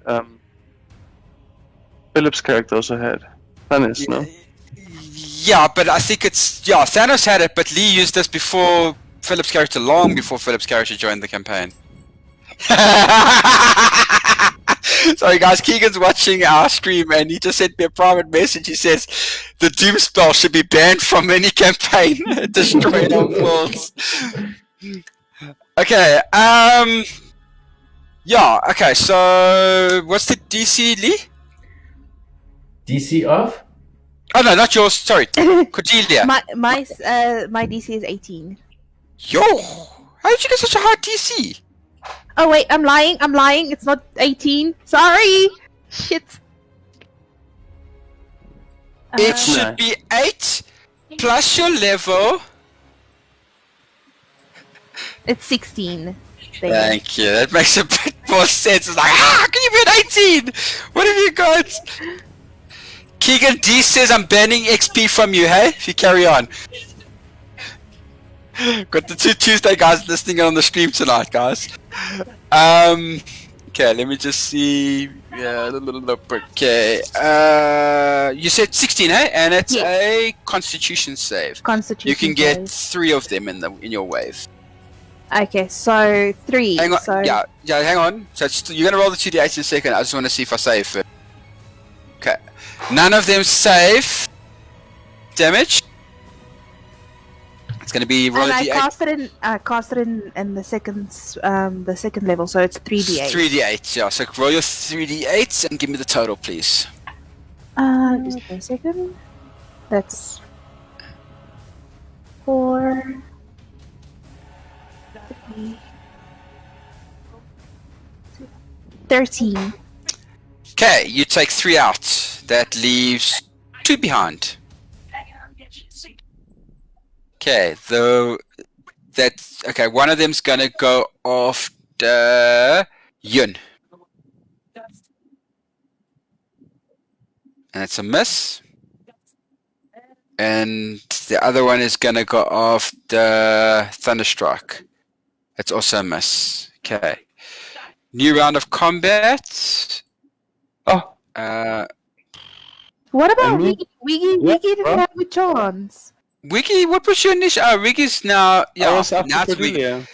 Philip's character also had. Thanos, no? Yeah, but I think it's... Yeah, Thanos had it, but Lee used this before Philip's character, long before Philip's character joined the campaign. Sorry guys, Keegan's watching our stream and he just sent me a private message. He says, the Doom spell should be banned from any campaign. Destroying our worlds. Okay, yeah, okay, so... What's the DC, Lee? DC off. Oh no, not yours, sorry. Cordelia. My DC is 18. Yo! How did you get such a high DC? Oh wait, I'm lying. It's not 18. Sorry. Shit. It should be 8 plus your level. It's 16. Thank you. That makes a bit more sense. It's like, how can you be at 18? What have you got? Keegan D says I'm banning XP from you, hey? If you carry on. Got the 2 Tuesday guys listening on the stream tonight, guys. Okay, let me just see. Yeah, okay. You said 16, eh? And it's a Constitution save. Constitution. You can get save. 3 of them in your wave. Okay, so 3. Hang on. So Yeah, hang on. So you're gonna roll the 2d8 in a second. I just want to see if I save it. Okay. None of them save damage. It's gonna be roll and a I d8. cast it in the second level, so it's 3d8. 3d8, yeah. So roll your 3d8s and give me the total, please. Just a second. That's 4. 13. Okay, you take 3 out. That leaves 2 behind. Okay, one of them's gonna go after Yun. And it's a miss. And the other one is gonna go after Thunderstruck. It's also a miss. Okay. New round of combat. Oh, What about me? Wiggy? Yeah, Wiggy didn't huh? have a chance. Wiggy, what was your initial? Oh, Wiggy's now. I Yeah, was after now it's Wiggy. Cordelia.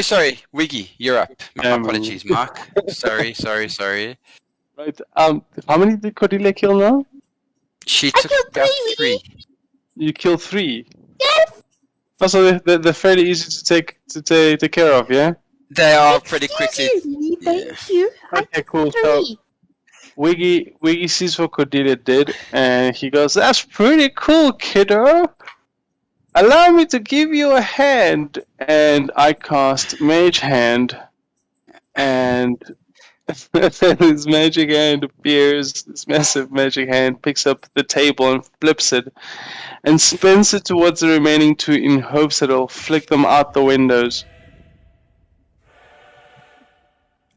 Sorry, Wiggy, you're up. My Yeah, apologies, Mark. sorry. Right. How many did Cordelia kill now? She I took killed about 3. 3. You killed 3. Yes. Also, they're fairly easy to take care of, yeah. They are pretty quickly. Excuse me, thank you. Okay, cool. So 3. Wiggy sees what Cordelia did, and he goes, "That's pretty cool, kiddo. Allow me to give you a hand." And I cast Mage Hand, and this magic hand appears. This massive magic hand picks up the table and flips it, and spins it towards the remaining 2 in hopes that it'll flick them out the windows.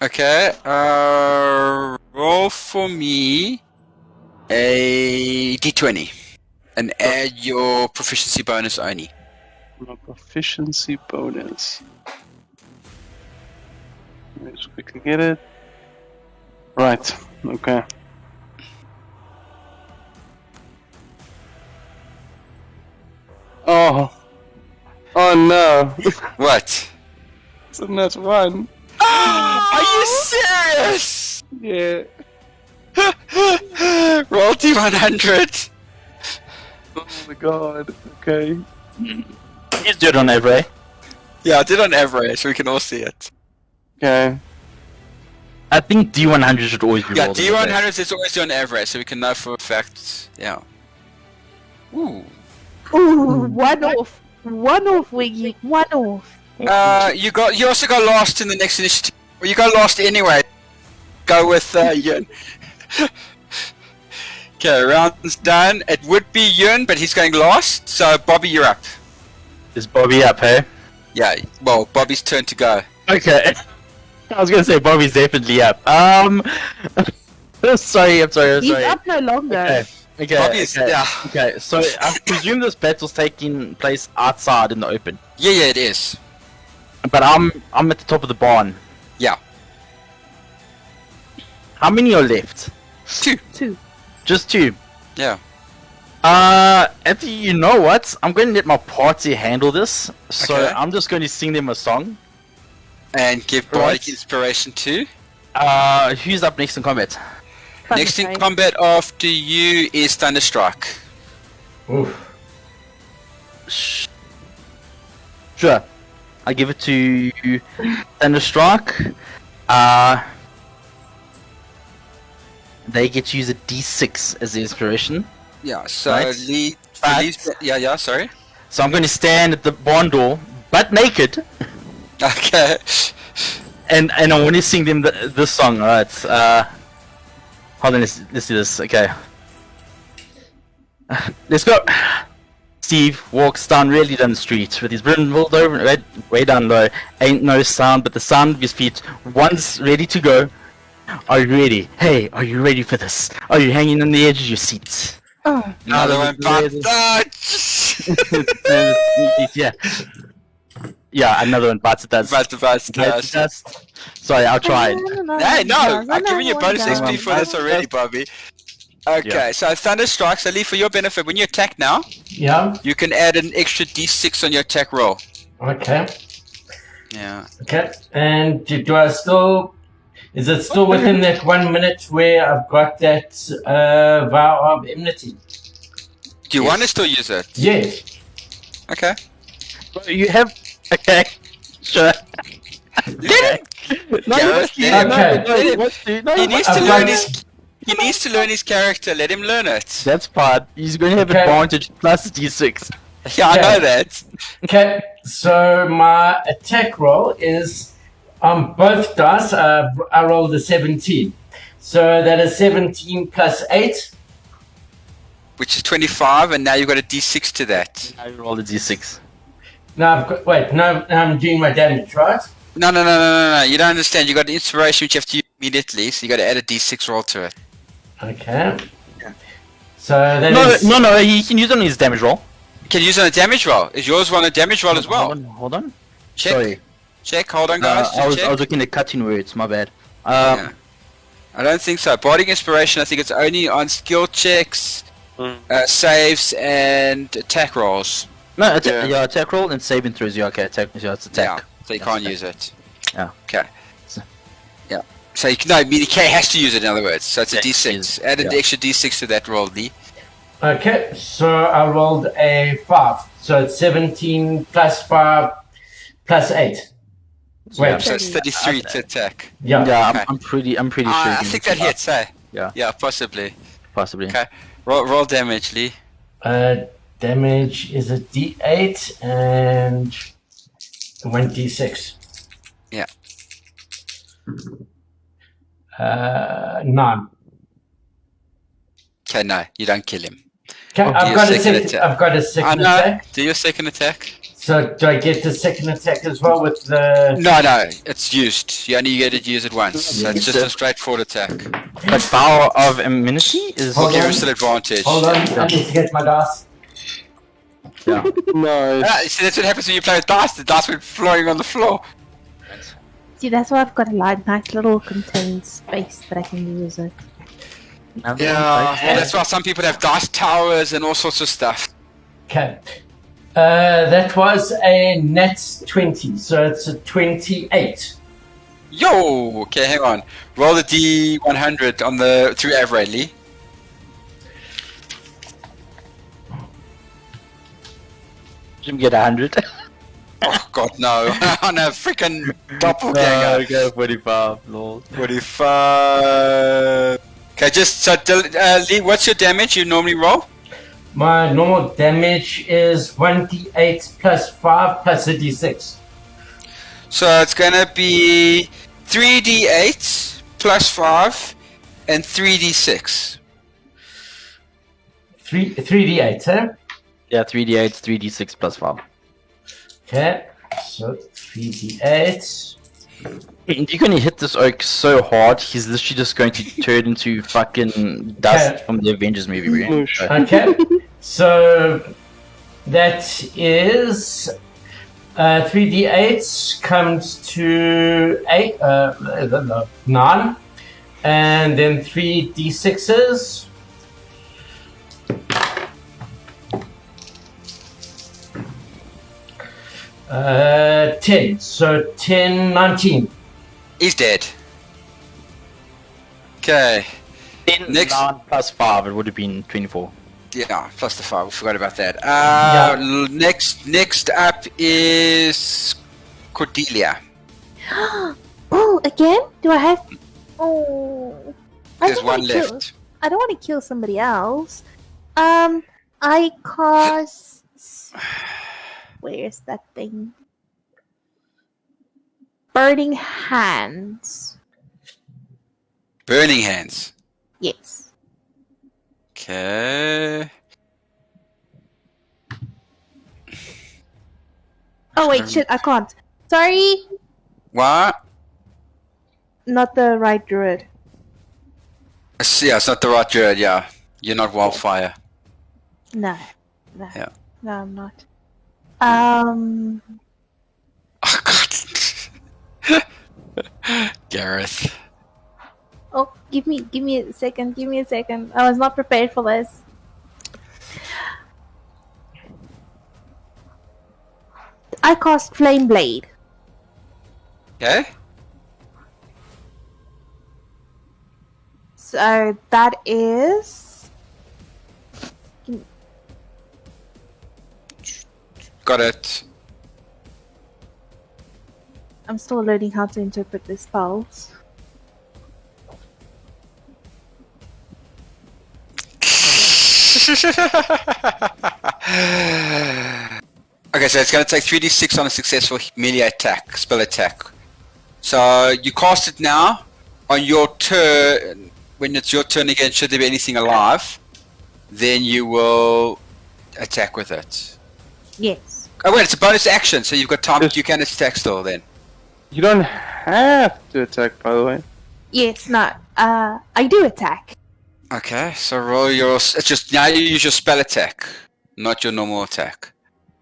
Okay. Roll for me a d20 and add your proficiency bonus only. My proficiency bonus. Let me just quickly get it. Right, okay. Oh no. What? It's a nat 1. Are you serious? Yeah. Roll d100. Oh my god. Okay. Please do it on Everett. Yeah, I did on average, so we can all see it. Okay. I think D100 should always be Yeah, rolled on Everett. d100 is always on average, so we can know for a fact. Yeah. Ooh. Ooh, 1 off. 1 off, Wiggy. 1 off. You also got lost in the next initiative. Well, you got lost anyway. Go with Yun. Okay, round's done. It would be Yun, but he's going last. So Bobby, you're up. Is Bobby up, hey? Yeah. Well, Bobby's turn to go. Okay. I was gonna say Bobby's definitely up. Sorry, I'm sorry. He's up no longer. Okay, Bobby's okay. yeah. Okay, so I presume this battle's taking place outside in the open. Yeah, it is. But I'm at the top of the barn. Yeah. How many are left? 2. 2. Just 2. Yeah. Anthony, you know what? I'm going to let my party handle this. So Okay. I'm just going to sing them a song. And give Bardic inspiration too. Who's up next in combat? Next in combat after you is Thunderstruck. Oof. Sure. I give it to Thunderstruck. They get to use a D6 as the inspiration. Yeah, so Right. yeah, sorry. So I'm going to stand at the barn door, butt naked, Okay. and I want to sing them this song. Alright. Hold on, let's do this. Okay. Let's go. Steve walks down really down the street with his brim rolled over way down low. Ain't no sound but the sound of his feet. Once ready to go. Are you ready? Hey, are you ready for this? Are you hanging on the edge of your seat? Oh. Another one, but Yeah. Yeah, another one bites the dust. Bites the Bites the dust. dust. Sorry, I'll try it. Hey, no! I'm giving you bonus XP for this already, Bobby. Okay, Yeah. so Thunderstruck, so Lee, for your benefit, when you attack now, Yeah. you can add an extra d6 on your attack roll. Okay. Yeah. Okay. And do I still? Is it still within that 1 minute where I've got that vow of enmity? Do you want to still use it? Yes. Okay. You have. Okay. Sure. Let him No, go you with must- them. Okay. no, you want to- no, He needs to I've learn got- his. He needs to learn his character. Let him learn it. That's part. He's going to have Okay. advantage plus d6. Yeah, I Okay. know that. Okay, so my attack roll is on both dice. I rolled a 17. So that is 17 plus 8. Which is 25, and now you've got a d6 to that. I roll a d6. Now I've got, wait, no, I'm doing my damage, right? No. You don't understand. You got the inspiration which you have to use immediately, so you got to add a d6 roll to it. Okay. So that is... No, he can use it on his damage roll. You can use it on a damage roll. Is yours on a damage roll as well? Hold on. Check. Sorry. Check. Hold on, guys. I was check. looking at cutting words, my bad. Yeah. I don't think so. Bardic Inspiration, I think it's only on skill checks, saves, and attack rolls. No, attack roll and saving throws. Yeah, okay, attack. Yeah, it's attack. Yeah, so you That's can't attack. use it. Yeah. Okay. So- Yeah. So you can, no, I mean, K has to use it, in other words. So it's a Yeah, d6. is- Add an yeah. extra d6 to that roll, Lee. Okay, so I rolled a 5. So it's 17 plus 5 plus 8. Wait, So it's 33 to attack. yeah. Yeah, Okay. I'm pretty sure. I he think can that hits, eh? Yeah. Yeah, possibly. possibly. Okay. Roll damage, Lee. Damage is a d8 and 1d6. Yeah. 9. Okay, no, you don't kill him. Okay, do I've your got a second second. attack. I've got a I second know. attack. Do your second attack. So do I get the second attack as well with the? No, it's used. You only get to use it once. So it's just a straightforward attack. But power of immunity is Hold Give on. us an advantage. Hold on, I need to get my dice. Nice. Ah, you see, that's what happens when you play with dice. The dice went flying on the floor. See, that's why I've got a nice little contained space that I can use it. Well, that's why some people have dice towers and all sorts of stuff. Okay. That was a net 20, so it's a 28. Yo! Okay, hang on. Roll the D100 on the through Averade, Lee. Jim get 100. Oh god, no. On a freaking doppelganger. go 45. Lol. 45. Okay, Lee, what's your damage you normally roll? My normal damage is 1d8 plus 5 plus a d6. So it's gonna be 3d8 plus 5 and 3d6. 3d8, eh? Yeah, 3d8, 3d6 plus 5. Okay, so 3d8. If you're gonna hit this oak so hard, he's literally just going to turn into fucking dust Okay. from the Avengers movie. Right? Moosh. Okay, so that is 3d8 comes to 9, and then 3d6s. Uh, 10, so 10, 19. He's dead. Okay. 10, Next- 9 plus 5, it would have been 24. Yeah, plus the 5. We forgot about that. Yeah. Next up is Cordelia. Oh, again? Do I have? Oh, I There's don't wanna one kill- left. I don't want to kill somebody else. I cast. Where's that thing? Burning Hands. Burning Hands. Yes. Okay. Oh wait, shit! I can't. Sorry, What? not the right druid. Yeah, it's not the right druid, yeah. You're not Wildfire. No. Yeah. No, I'm not. Oh, God. Gareth. Oh, give me a second. Give me a second. I was not prepared for this. I cast Flame Blade. Okay? So that is. Got it. I'm still learning how to interpret the spells. Okay, so it's going to take 3d6 on a successful melee attack, spell attack. So you cast it now. On your turn, when it's your turn again, should there be anything alive, then you will attack with it. Yes. Oh wait, it's a bonus action, so you've got time. Yes. You can attack still then. You don't have to attack, by the way. Yes, no. I do attack. Okay, so roll your. It's just now you use your spell attack, not your normal attack.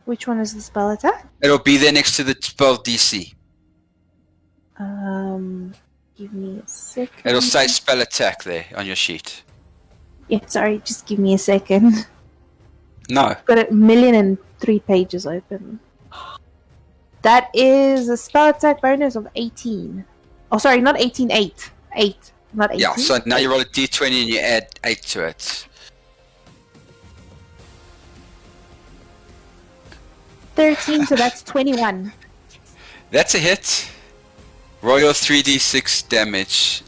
Which one is the spell attack? It'll be there next to the spell DC. Give me a second. It'll say spell attack there on your sheet. Yeah, sorry, just give me a second. No. Got a 1,000,003 pages open. That is a spell attack bonus of 18. Oh, sorry, not 18, 8. 8, not 18. Yeah, so now you roll a d20 and you add 8 to it. 13, so that's 21. That's a hit. Roll your 3d6 damage.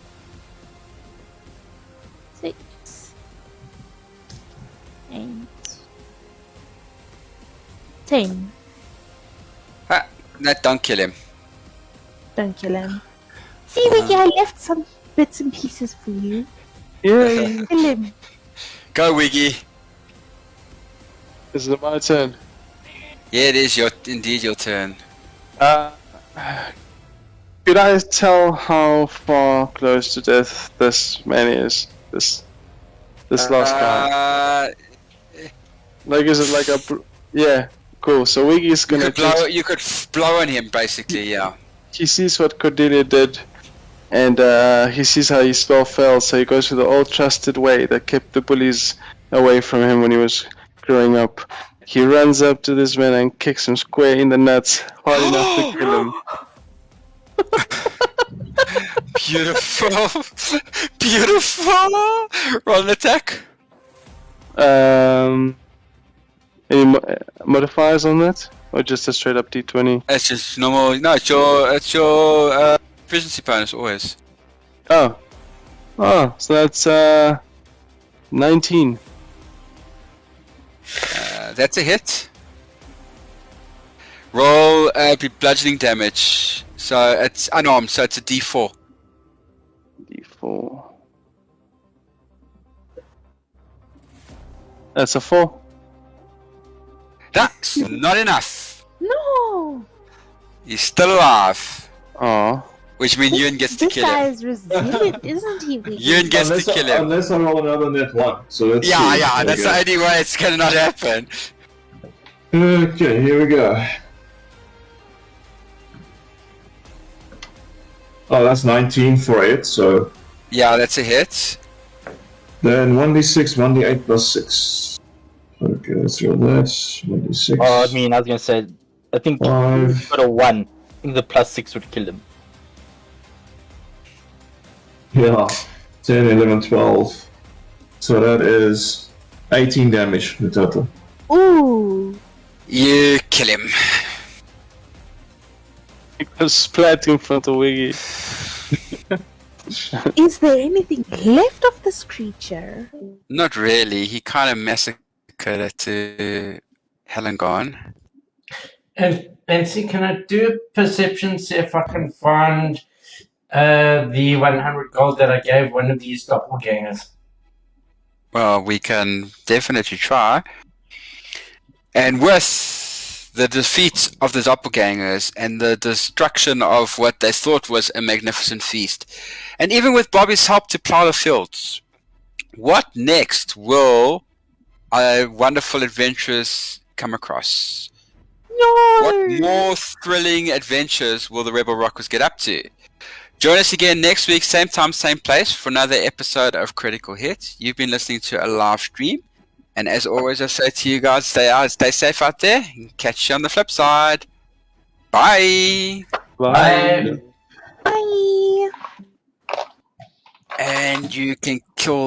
6, 8, 10. Ah, that don't kill him. Don't kill him. See, Ricky, I left some bits and pieces for you. Yay! Kill him. Go, Wiggy. Is it my turn? Yeah, it is indeed your turn. Could I tell how far close to death this man is? This last guy. Like, is it like a? Yeah, cool. So Wiggy's gonna. You could blow on him, basically. Yeah. He sees what Cordelia did, and he sees how his spell failed. So he goes to the old trusted way that kept the bullies away from him when he was growing up. He runs up to this man and kicks him square in the nuts, hard enough to kill him. Beautiful. Beautiful. Roll an attack. Any modifiers on that, or just a straight up d20? It's just normal. No, it's your efficiency bonus always. Oh, so that's 19. That's a hit. Roll bludgeoning damage. So it's unarmed, so it's a d4. D4. That's a 4. That's not enough. No! He's still alive. Aw. Which means Ewan gets to This kill guy him. is resilient, isn't he? Wiggy? Ewan gets to kill him. Unless I roll another net one. So let's Yeah, see. yeah, that's the only way it's gonna not happen. Okay, here we go. Oh, that's 19 for it, so Yeah, that's a hit. then 1d6, 1d8 plus 6. Okay, let's roll that. 1d6. I mean, I was gonna say, I think if 5. you got a 1. I think the +6 would kill him. Yeah, 10, 11, 12. So that is 18 damage in total. Ooh! You kill him. He goes splat in front of Wiggy. Is there anything left of this creature? Not really. He kind of massacred it to hell and gone. And Nancy, can I do a perception, see if I can find the 100 gold that I gave one of these doppelgangers? Well, we can definitely try. And with the defeat of the doppelgangers and the destruction of what they thought was a magnificent feast, and even with Bobby's help to plow the fields, what next will our wonderful adventurers come across? No! What more thrilling adventures will the Rebel Rockers get up to? Join us again next week, same time, same place, for another episode of Critical Hit. You've been listening to a live stream. And as always, I say to you guys, stay safe out there. And catch you on the flip side. Bye. Bye. Bye! And you can kill